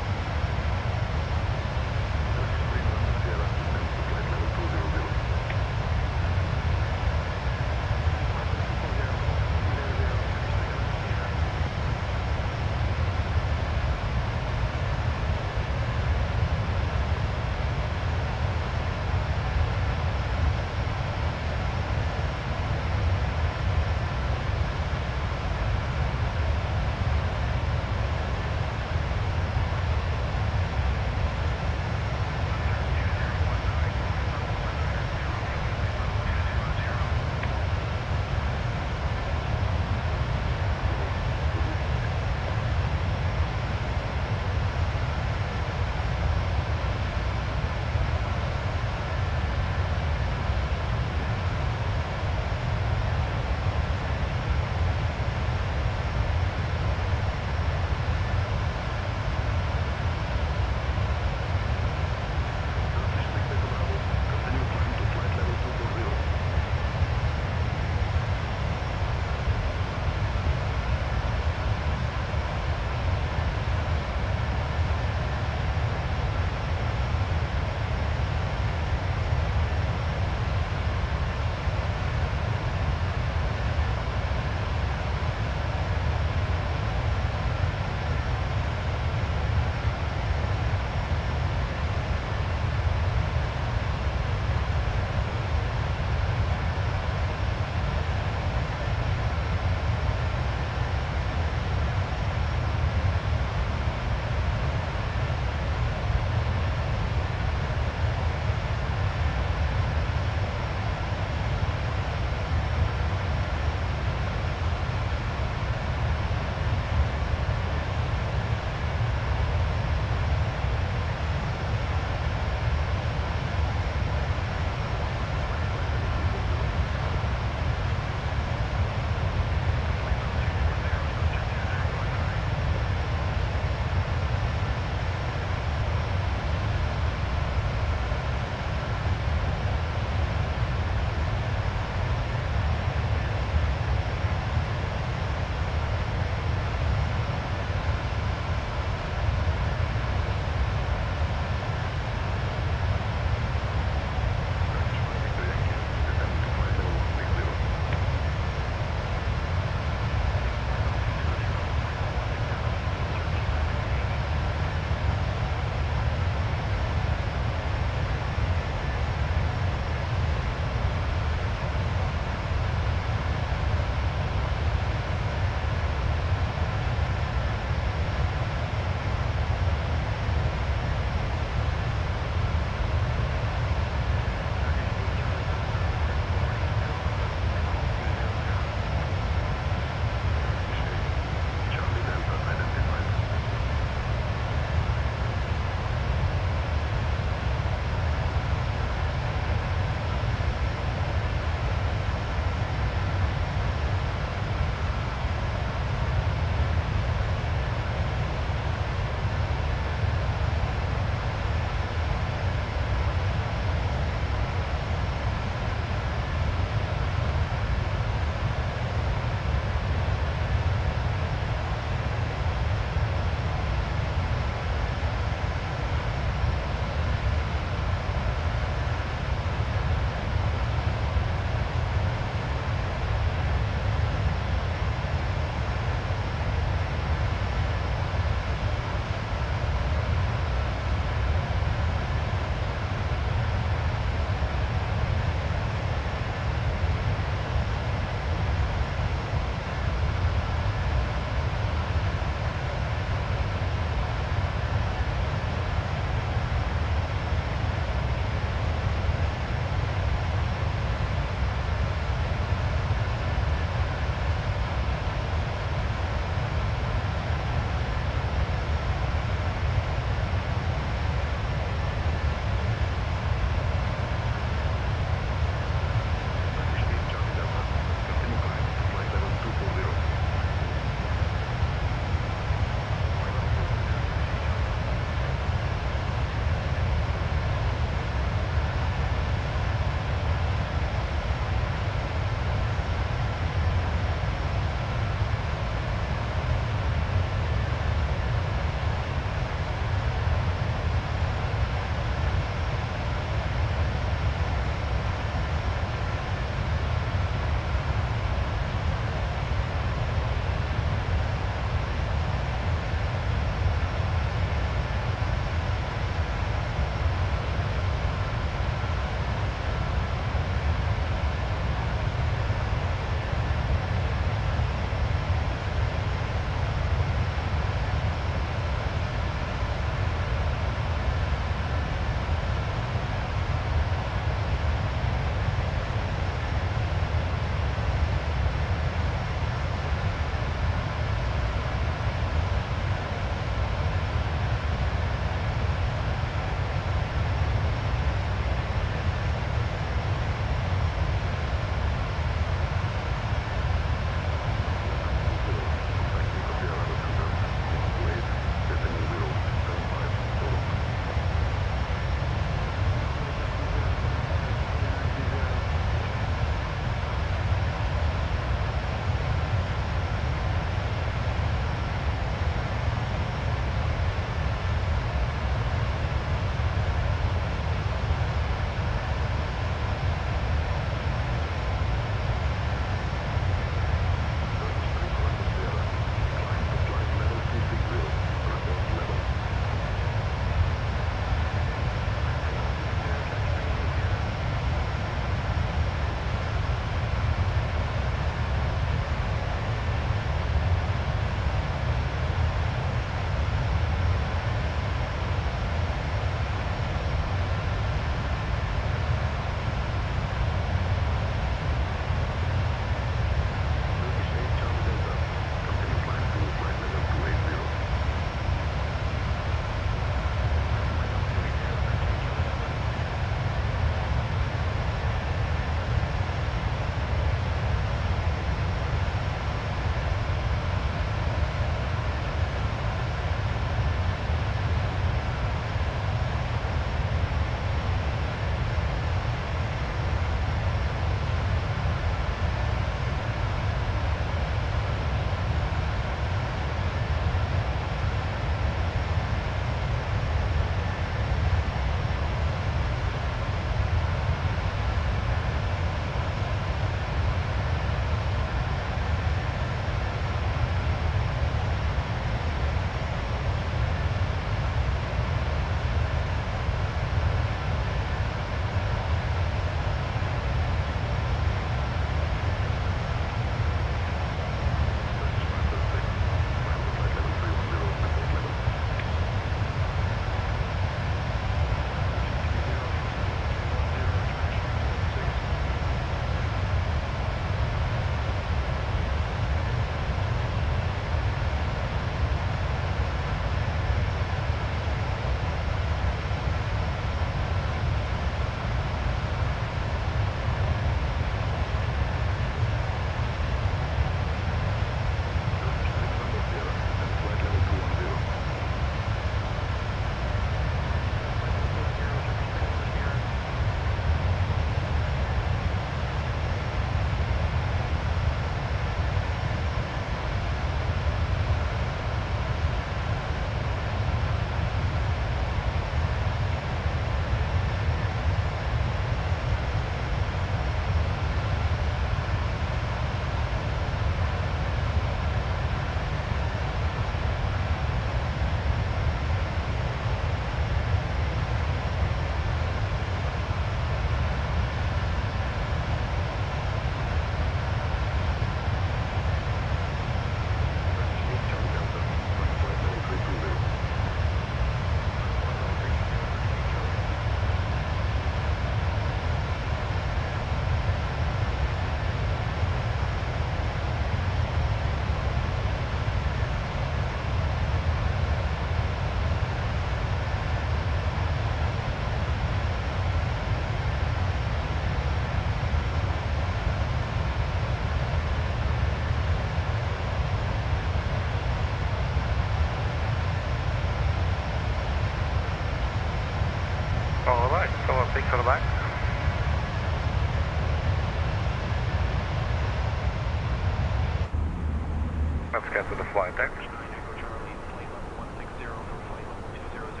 Let's get to the flight deck. Turkish 9 Echo Charlie, flight level 160 for flight level 200.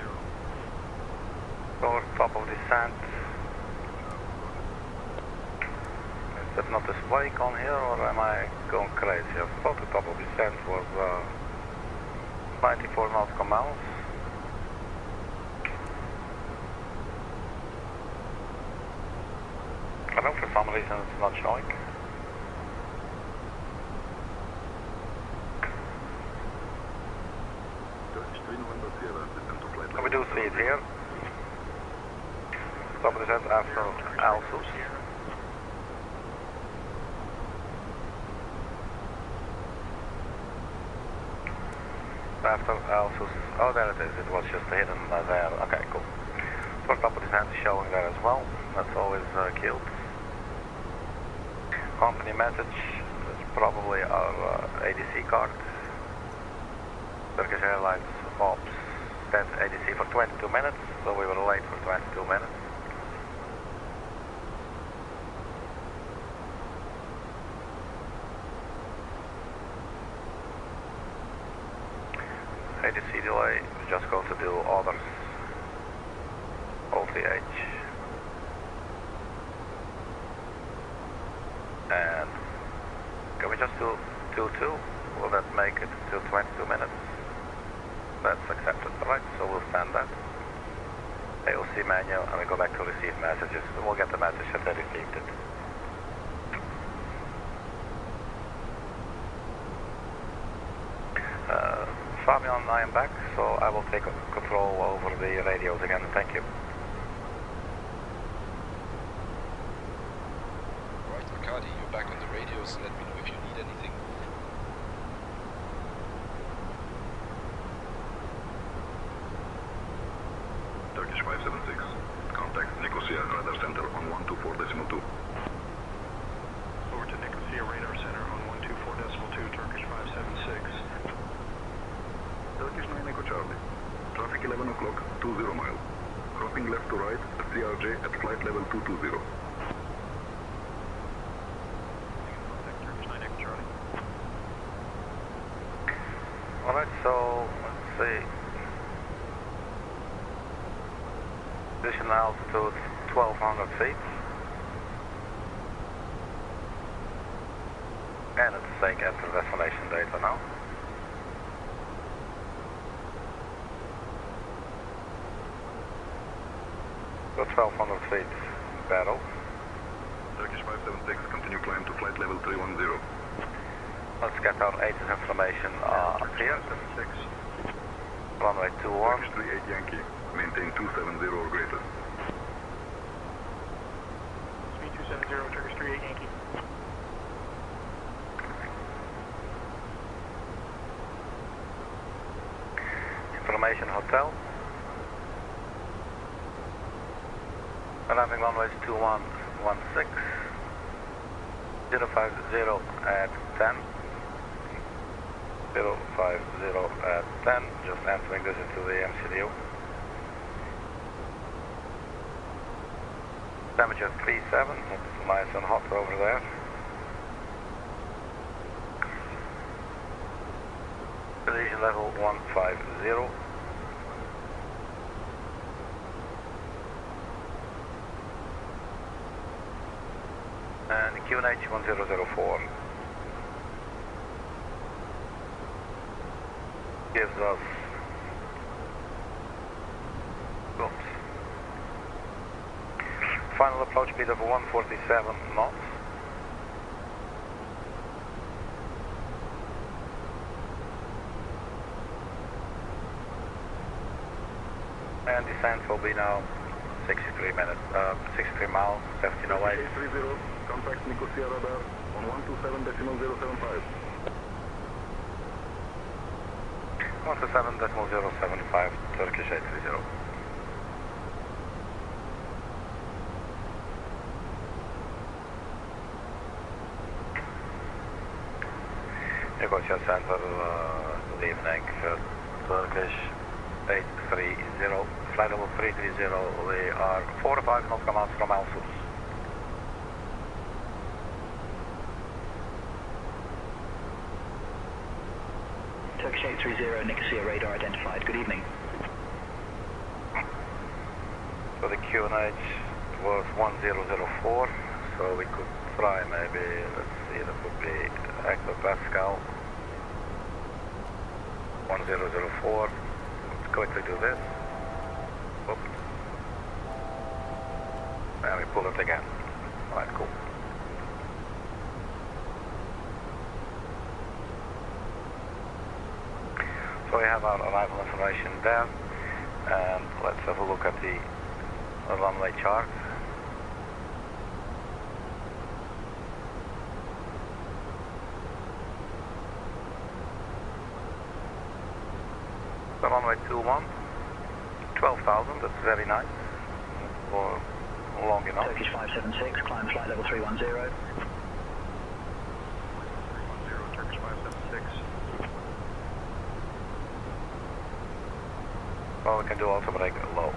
Over top of descent. Is that not a spike on here, or am I going crazy? I thought the top of descent was 94 nautical miles. I know for some reason it's not showing. We do see it here. Top of descent after ALSUS. After ALSUS, oh there it is, it was just hidden there, okay cool. So top of descent is showing there as well, that's always killed. Company message, that's probably our ADC card. Turkish Airlines Ops sent ADC for 22 minutes, so we were late for 22 minutes. ADC delay, we're just going to do others. OTH. And can we just do 2-2? Will that make it to 22 minutes? That's accepted, right? So we'll send that. AOC menu, and we go back to receive messages. We'll get the message that they received it. Fabian, I am back, so I will take control over the radios again. Thank you. Right, Arkady, you're back on the radios. Let me know if you need anything. Turkish 576. Contact Nicosia Radar Center on 124.2. Over to Nicosia Radar Center on 124.2, Turkish 576. Turkish 9 Echo Charlie. Traffic 11 o'clock, 20 miles. Crossing left to right, CRJ at flight level 220. Turkish 9 Echo Charlie. Alright, so let's see. Position altitude 1200 feet. And it's saying enter destination data now. So 1200 feet, battle. Turkish 576, continue climb to flight level 310. Let's get our agent information up here. Runway 21. Turkish 38 Yankee, maintain 270 or greater. Speed 270, Turkish 38 Yankee. Information hotel. Landing runways 2116. 050 at 10. 050 at 10. Just entering this into the MCDU. Temperature 37. It's nice and hot over there. Position level 150. And QNH 1004 gives us final approach speed of 147 knots. And descent will be now 63 minutes, 63 miles, 1708. 830, contact Nicosia Radar on 127.075. 127.075, Turkish 830. Nicosia Center, good evening, Turkish 830, flight level 330, we are 4 or 5 nautical miles from ALSUS. Turkish 830, Nicosia radar identified. Good evening. So the QNH was 1004, so we could try maybe, let's see, that would be hectopascal 1004. Let's quickly do this. Oops. And we pull it again. Alright, cool. So we have our arrival information there, and let's have a look at the runway chart. The runway 21, 12,000, that's very nice, or long enough. Turkish 576, climb flight level 310. 310, Turkish 576. Well, we can do also break low.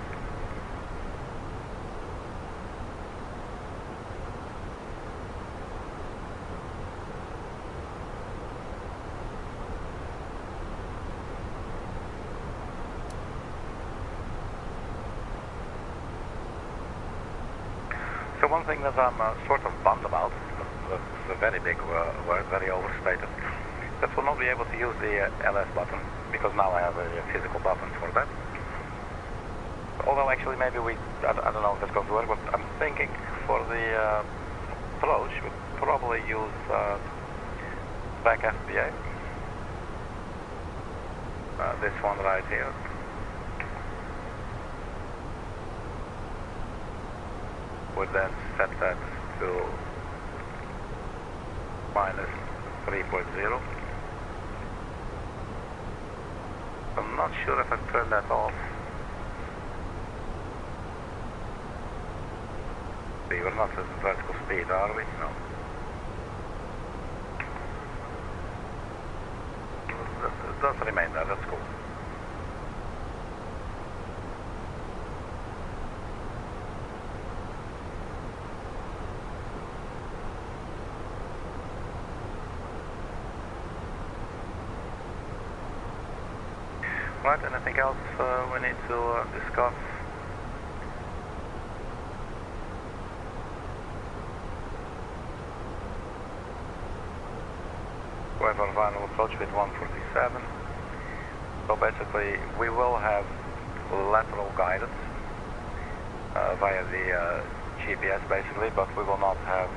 So one thing that I'm sort of bummed about, that's a very big word, very overstated, that we'll not be able to use the LS button, because now I have a physical button for that. Although actually maybe I don't know if that's going to work, but I'm thinking for the approach, we'd probably use back FBA. This one right here. Would then set that to minus 3.0. I'm not sure if I turn that off. We're not at vertical speed, are we? No. It does remain there, that's cool. Right, anything else we need to discuss? We have our final approach with 147. So basically we will have lateral guidance via the GPS basically, but we will not have...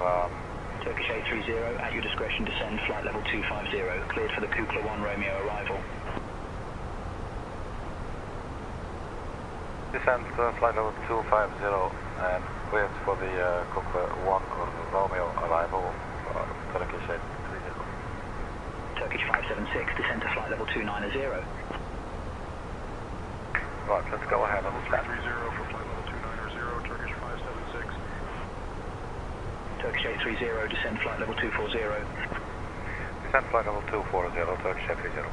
Turkish 830, at your discretion descend flight level 250, cleared for the KUKLA 1 Romeo arrival. Descend flight level 250 and cleared for the KUKLA 1 Romeo arrival, Turkish 830. Turkish 576, descend to flight level 290. Right, let's go ahead and descend. 330 for flight level 290, Turkish 576. Turkish 830, descend flight level 240. Descend flight level 240, Turkish 830.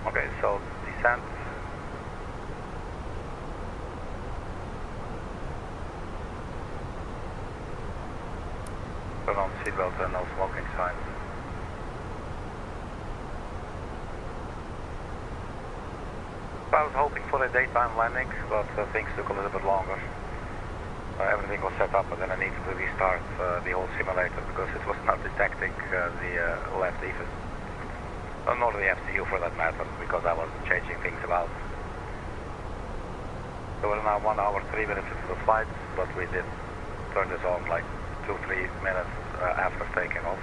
Okay, so descent. Put on seatbelt and no smoking signs. I was hoping for a daytime landing, but things took a little bit longer. Everything was set up, and then I needed to restart the whole simulator because it was not detecting the left EFIS. Nor the FCU for that matter, because I was changing things about. So we're now 1 hour 3 minutes into the flight, but we did turn this on like 2-3 minutes after taking off.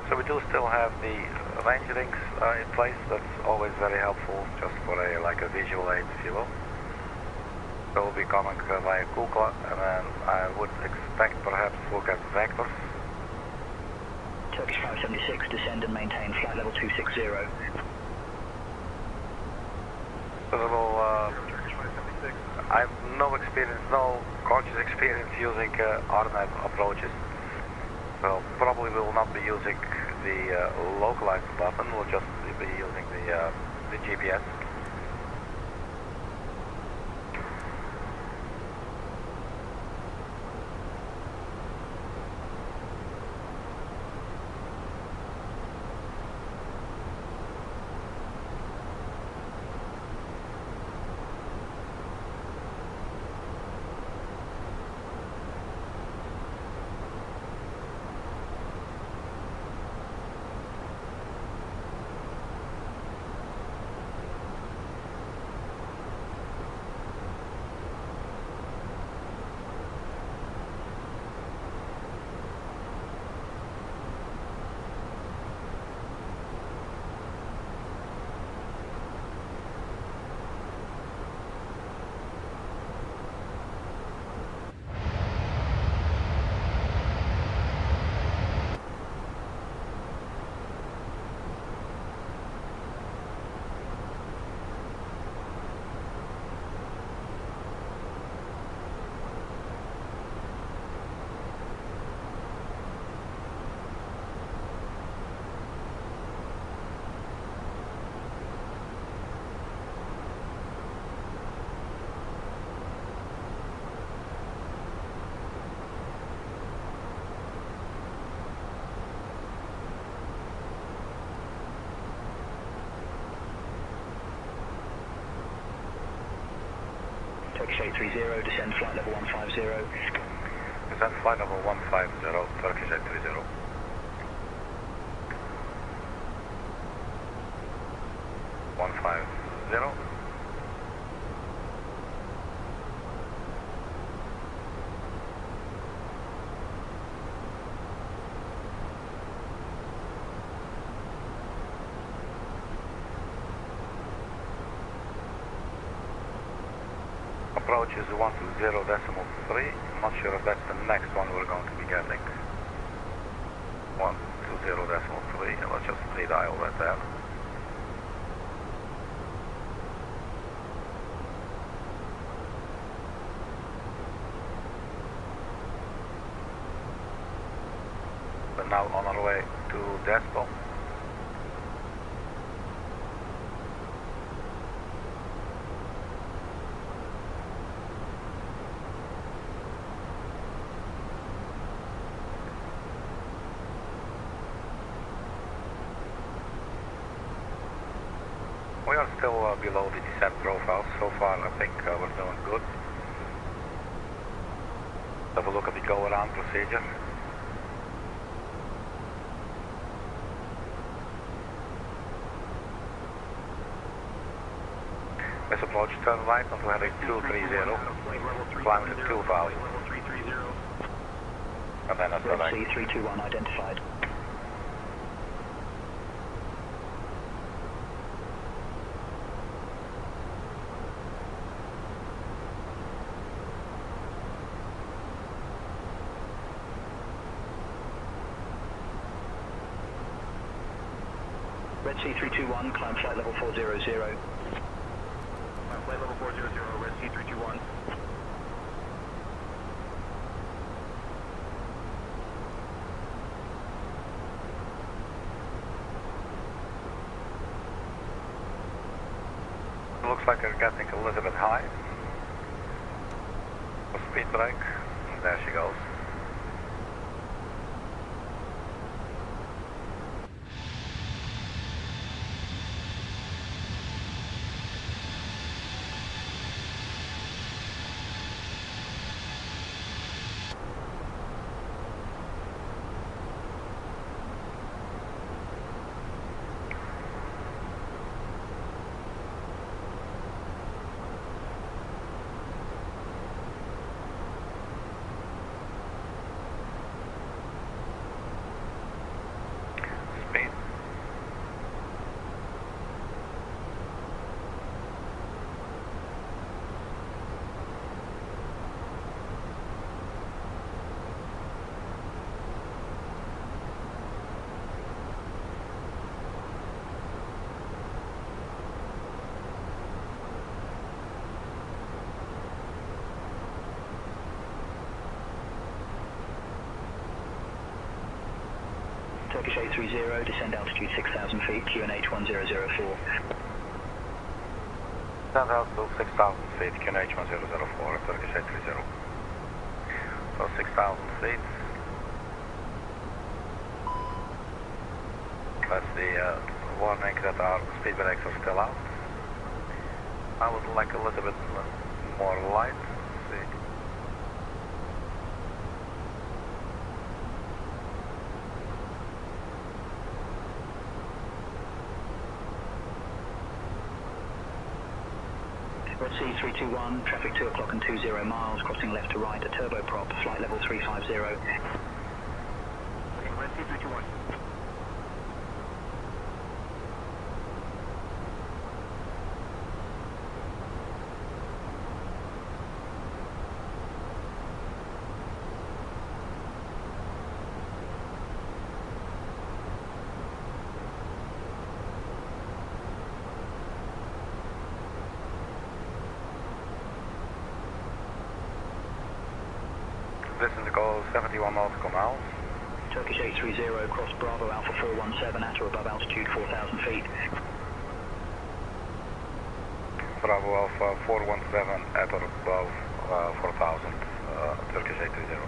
So we do still have the range rings in place. That's always very helpful, just for a visual aid, if you will. So we'll be coming via KUKLA, and then I would expect perhaps we'll get vectors. Turkish 576, descend and maintain flight level 260. So we'll, I have no experience, no conscious experience using RNAV approaches. So probably we will not be using the localized button. We'll just be using the GPS. Turkish 830, descend flight level 150. Descend flight level 150, Turkish 830. Approach is 120.3. I'm not sure if that's the next one we're going to be getting. 120.3. Let's just redial right there. We're now on our way to DESPO. We are still below the descent profile. So far, I think we're doing good. Have a look at the go-around procedure. Let's approach, turn right onto heading 230, climb to 2000. And then that's the right. C321 identified. Red C321, climb flight level 400. Flight level 400, Red C321. Looks like we're getting a little bit high. Speed brake, and there she goes. Turkish 830, descend altitude 6,000 feet, QNH 1004. Descend altitude 6,000 feet, QNH 1004, Turkish 830. So 6,000 feet. That's the warning that our speed brakes are still out. I would like a little bit more light. Let's see. C321, traffic 2 o'clock and 20 miles, crossing left to right, a turboprop, flight level 350. C321. Listen to call 71 nautical miles. Turkish 830, cross Bravo Alpha 417 at or above altitude 4,000 feet. Bravo Alpha 417 at or above 4,000, Turkish 830.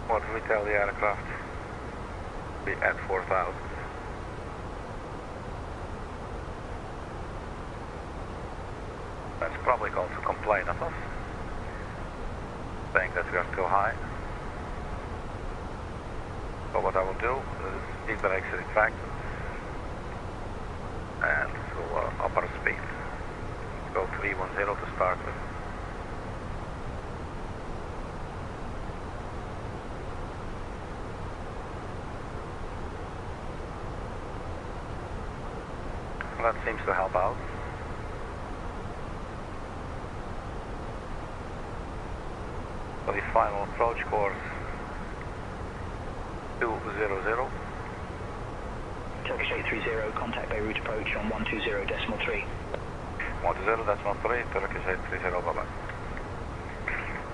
What do we tell the aircraft? Be at 4,000. That's probably going to complain of us, saying that we are too high. So what I will do is speed brakes retracted and to upper speed. Let's go 310 to start with. That seems to help out. For the final approach course 200. Turkish 830, contact Beirut approach on 120.3. 120.3, Turkish 830, bye-bye.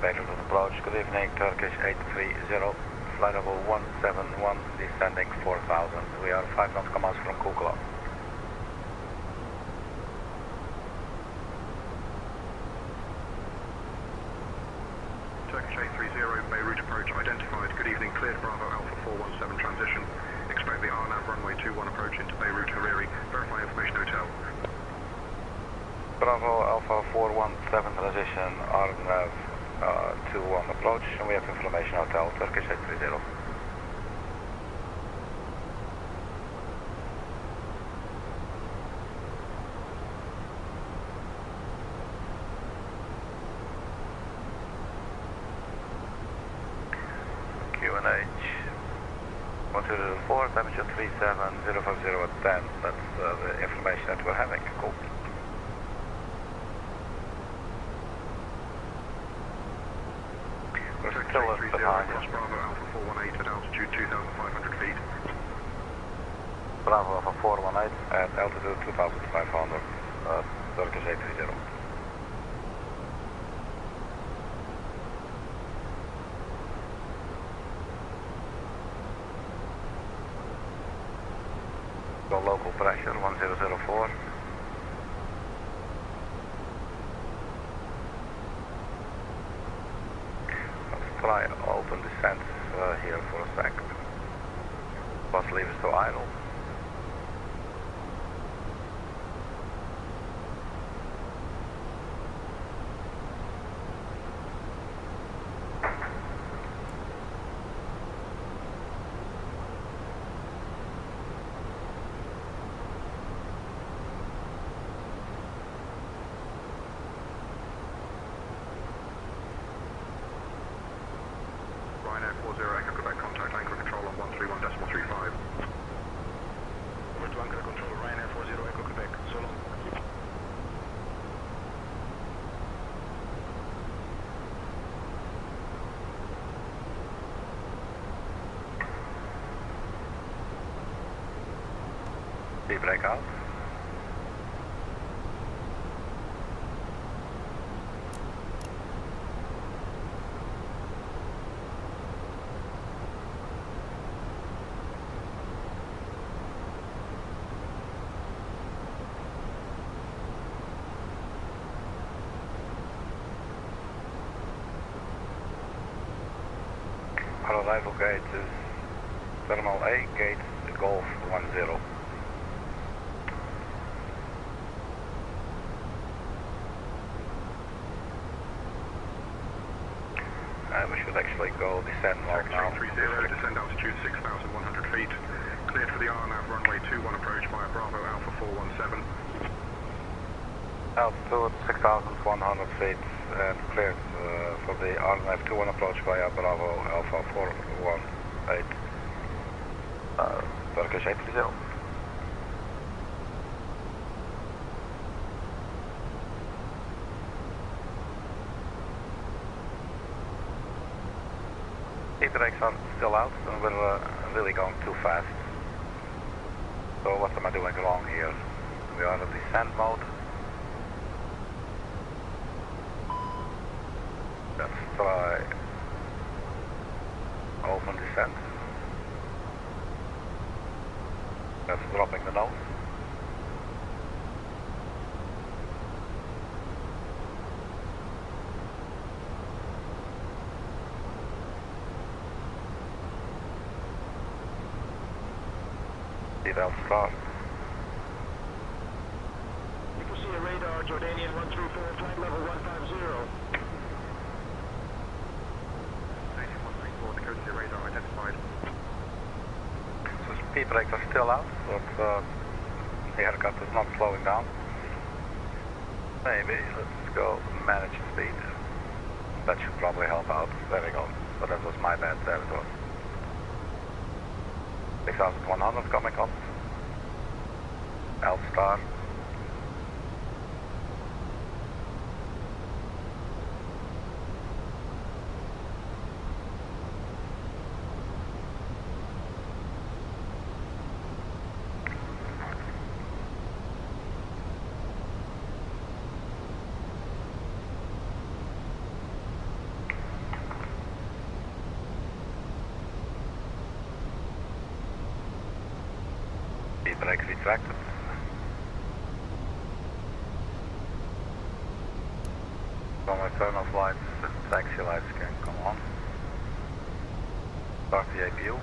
Beirut approach, good evening, Turkish 830, flight level 171, descending 4,000. We are 5 nautical miles from KUKLA. Turkish 830, Beirut approach identified. Good evening, cleared Bravo Alpha 417 transition. Expect the RNAV runway 21 approach into Beirut, Hariri. Verify information hotel. Bravo Alpha 417 transition, RNAV 21 approach, and we have information hotel, Turkish 830. QNH 1204, temperature 37050 at 10. That's the information that we're having. Cool. We're still a bit behind. Cross Bravo Alpha 418 at altitude 2,500 feet. Bravo Alpha 418 at altitude 2,500, Turkish 830. Go local pressure 1004. Let's try open descent here for a sec. Bus leaves to idle. speed brake out. Our arrival gate is Terminal A, gate Golf 10. We should actually go descend mode now. 30, descend altitude 6,100 feet. Cleared for the RNAV runway 21 approach via Bravo Alpha 417. Altitude 6,100 feet and cleared for the RNAV 21 approach via Bravo Alpha 418. Turkish A320. Brakes are still out and we're really going too fast. So what am I doing wrong here? We are in descent mode. Let's try open descent. That's dropping the nose. Seatbelt start. You can see a radar, Jordanian 134, flight level 150. 134, Dakota radar identified. So speed brakes are still out, but the haircut is not slowing down. Maybe let's go manage speed. That should probably help out. There we go. So that was my bad. There it was. 6,100 coming up. L star. Brakes retracted. From return of lights, the taxi lights can come on. Start the APU.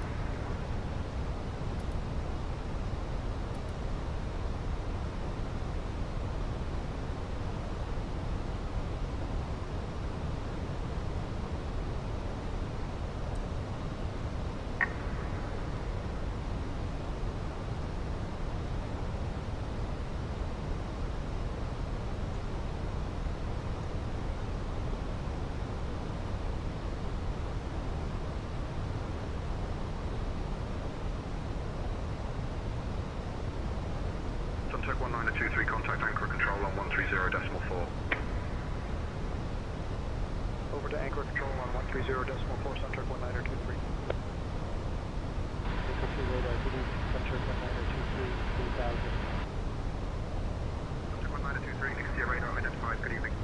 Suntek 1923, contact anchor control on 130.4. Over to anchor control on 130.4, Suntek 1923. Radar, good evening, Suntek 1923, 3000. Suntek 1923, Dixie radar identified, good evening.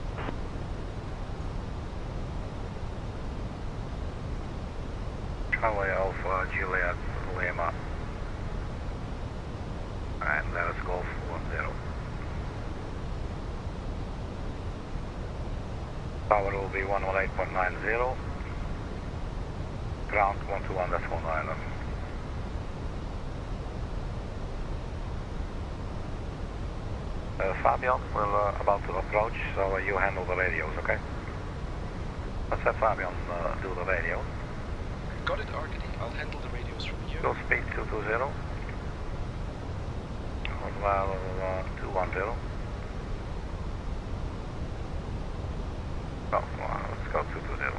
Charlie Alpha, Juliet, Lima. And there's Golf 10. Tower will be 118.90. Ground 121.9. Fabian, we're about to approach, so you handle the radios, okay? Let's have Fabian do the radio. Got it, Arkady. I'll handle the radios from here. Go speed 220. Level 210. Oh, let's go 220.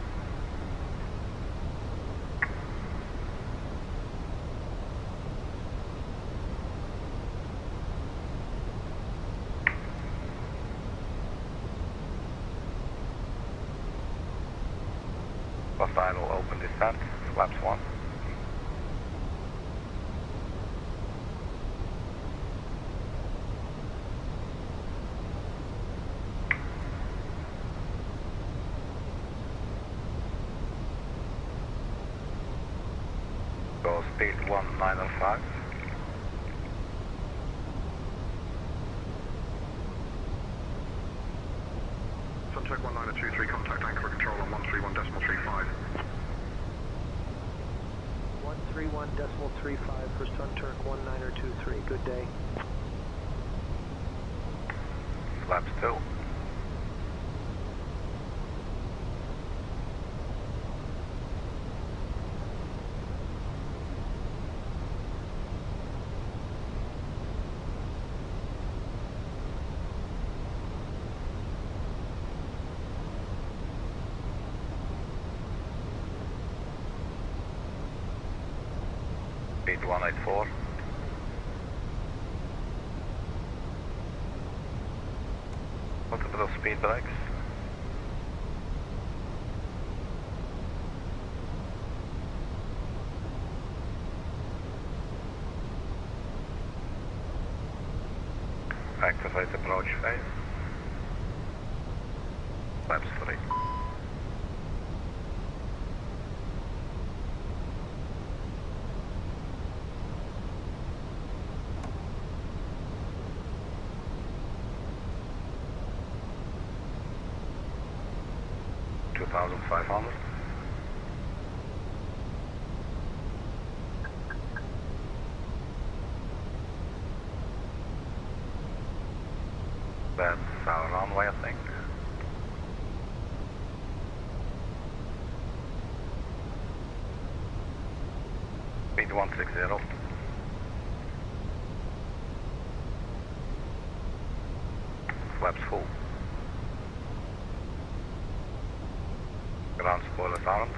Plus idle open descent, flaps 1. Go speed 1905. Suncheck 1923, contact anchor control on 131.35. 131.35 for Sun Turk 1923. Good day. Flaps 2. Speed 184. Multiple speed brakes. Activate approach phase. Flaps 3. $2,500. That's our runway, I think. Speed 160. Flaps full. Ground spoilers aren't.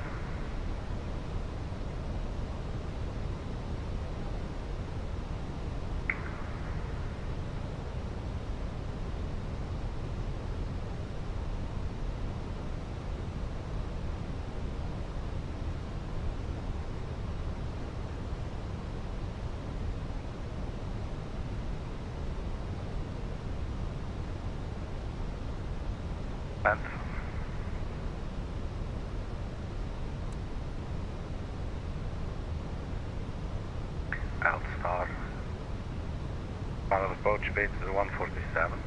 And Outstar. Final approach speed is 147.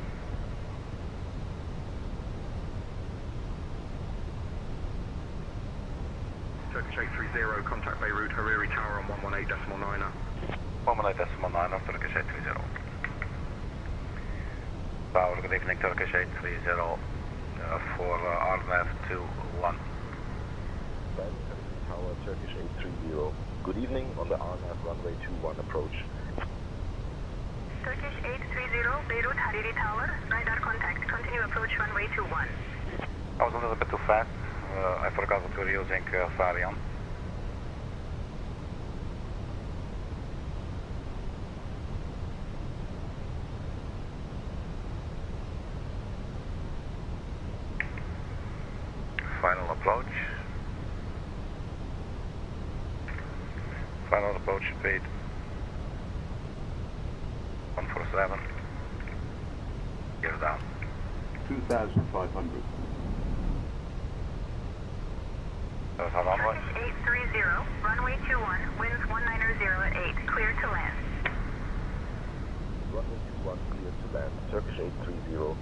Turkish 830, contact Beirut, Hariri Tower on 118.9. 118.9 Turkish 830. Tower, good evening, Turkish 830 for RATVU. Tower, Turkish 830. Good evening on the RNAV runway 21 approach. Turkish 830, Beirut, Hariri Tower, radar contact. Continue approach runway 21. I was a little bit too fast. I forgot that we were using Sarian. Final approach. Final approach speed 147. Gear down. 2,500. There's our runway. 830, runway 21, winds 190 at 8, clear to land. Runway 21 clear to land. Turkish 830.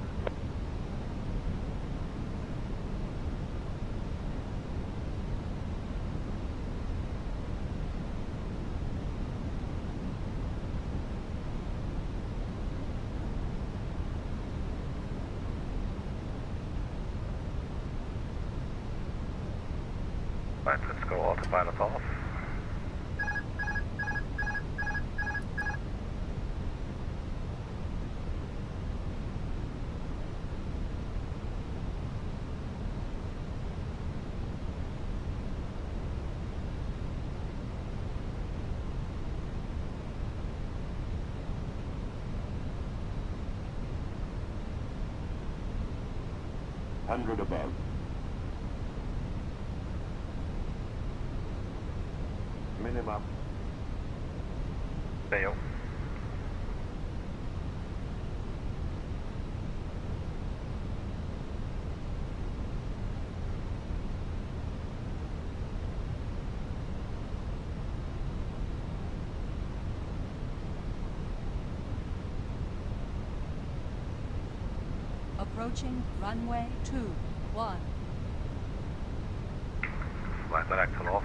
Right, let's go autopilot off. Hundred above. Minimum. Fail. Approaching runway 21. Flight director off.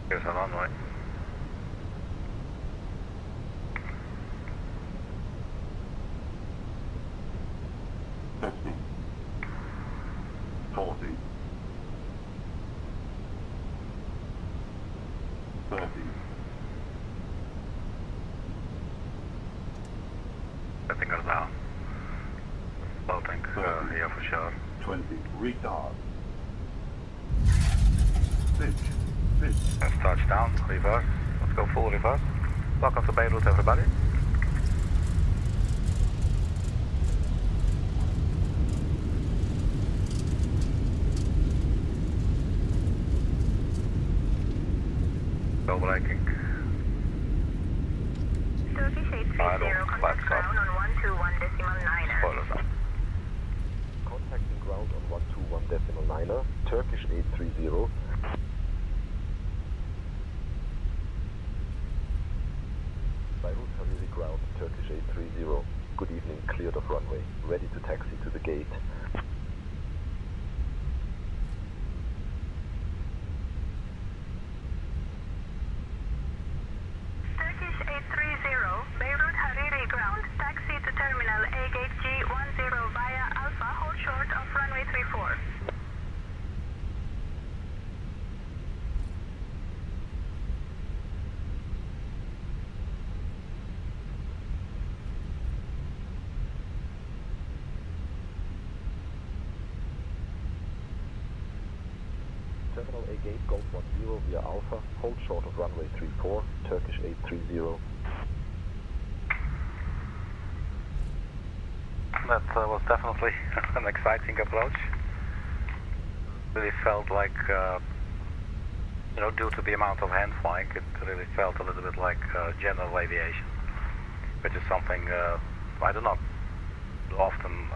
Here's our runway. Setting her down. Floating here for sure. 20. Retard. Let's touch down, reverse. Let's go full reverse. Welcome to Beirut, everybody. Go braking. Turkish 830, contact ground on 121.9er. Spoilers up. Contacting ground on 121.9er, Turkish 830. Beirut Hariri ground, Turkish 830. Good evening, cleared of runway. Ready to taxi to the gate. Turkish 830, Beirut Hariri ground, taxi to terminal A gate G10 via Alpha, hold short of runway 34. Terminal A gate, Golf 10 via Alpha, hold short of runway 34, Turkish 830. That was definitely an exciting approach. Really felt like, due to the amount of hand flying, it really felt a little bit like general aviation, which is something I do not often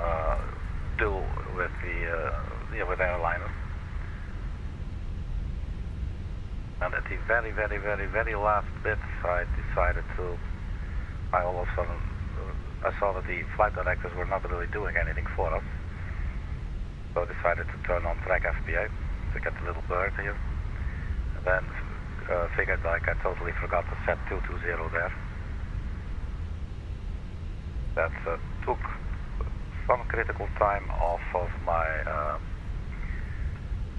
do with with airliners. And at the very, very, very, very last bit, I decided to. All of a sudden, I saw that the flight directors were not really doing anything for us, so I decided to turn on track FBA to get the little bird here. And then figured like I totally forgot to set 220 there. That took some critical time off of my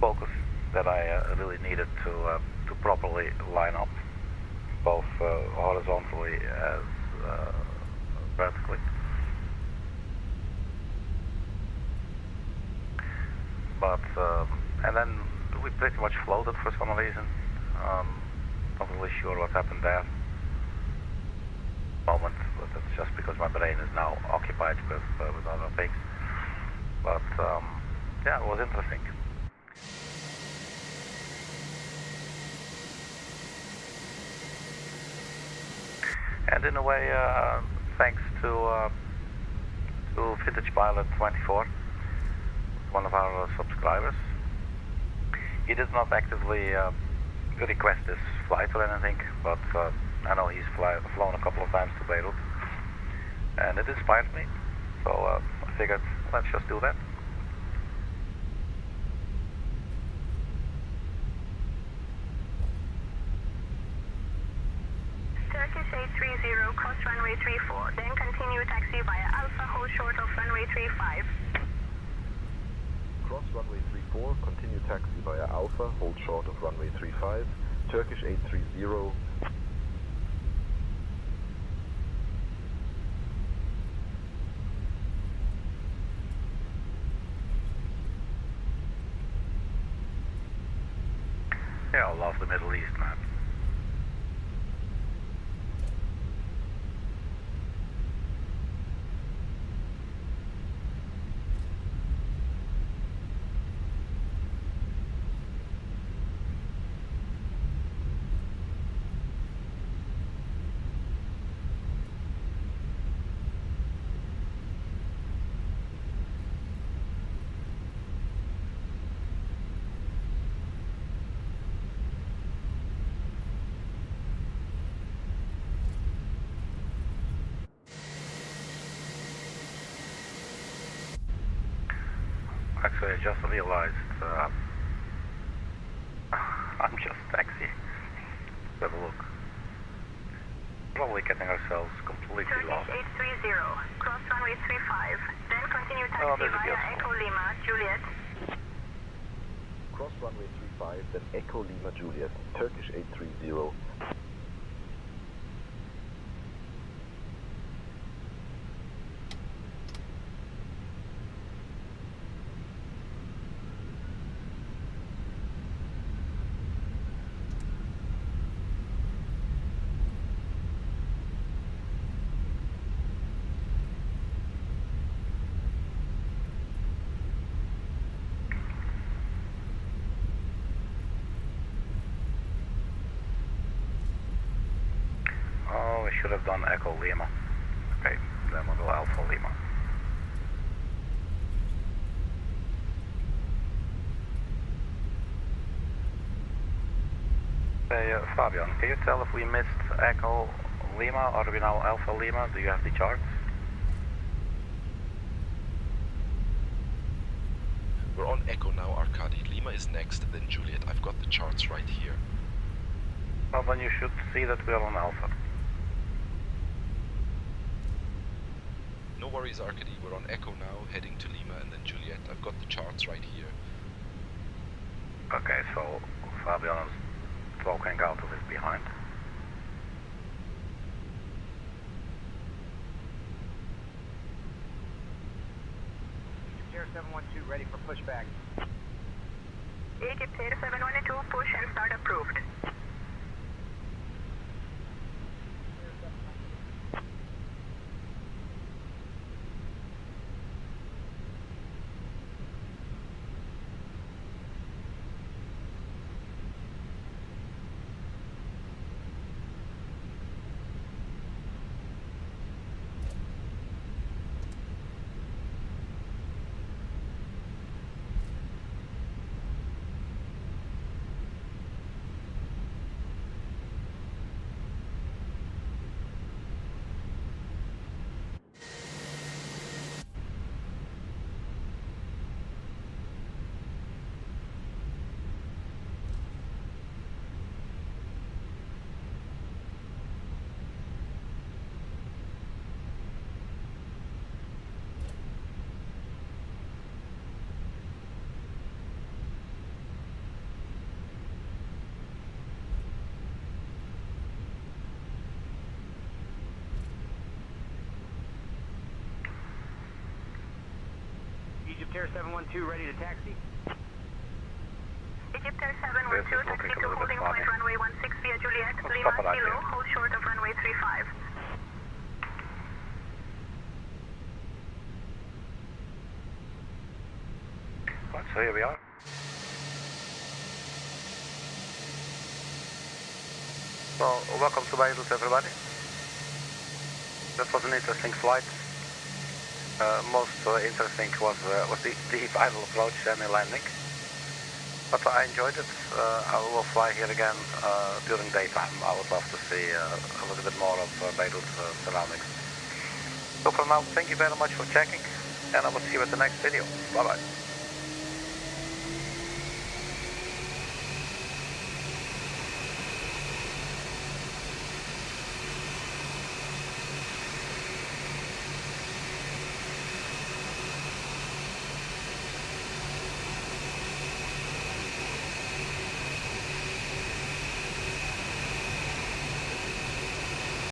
focus that I really needed to properly line up, both horizontally as vertically. But and then we pretty much floated for some reason. Not really sure what happened there. Moment, but it's just because my brain is now occupied with other things. But yeah, it was interesting. And in a way, thanks to Vintage Pilot 24, one of our subscribers. He did not actively request this flight or anything, but I know he's flown a couple of times to Beirut, and it inspired me. So I figured, let's just do that. Turkish 830, cross runway 34, then continue taxi via Alpha, hold short of runway 35. Cross runway 34, continue taxi via Alpha, hold short of runway 35, Turkish 830. Middle East map. Actually, I just realized I'm just taxi. Have a look. Probably getting ourselves completely lost. Turkish 830, cross runway 35, then continue taxi via Echo Lima, Juliet. Cross runway 35, then Echo Lima Juliet, Turkish 830. Should have done Echo Lima. Okay, then we'll do Alpha Lima. Hey, Fabian, can you tell if we missed Echo Lima or are we now Alpha Lima? Do you have the charts? We're on Echo now, Arkady. Lima is next, then Juliet. I've got the charts right here. Well, then you should see that we're on Alpha. No worries, Arkady. We're on Echo now, heading to Lima and then Juliet. I've got the charts right here. Okay, so Fabian is walking out of his behind. Egypt 712 ready for pushback. Egypt 712, push and start approved. Egypt Air 712 ready to taxi. Egypt Air 712, taxi to holding point runway 16 via Juliet, Lima Kilo, hold short of runway 35. Right, so here we are. So, welcome to Beirut, everybody. That was an interesting flight. Most interesting was the final approach and the landing. But I enjoyed it. I will fly here again during daytime. I would love to see a little bit more of Beirut surroundings. So for now, thank you very much for checking, and I will see you at the next video. Bye-bye.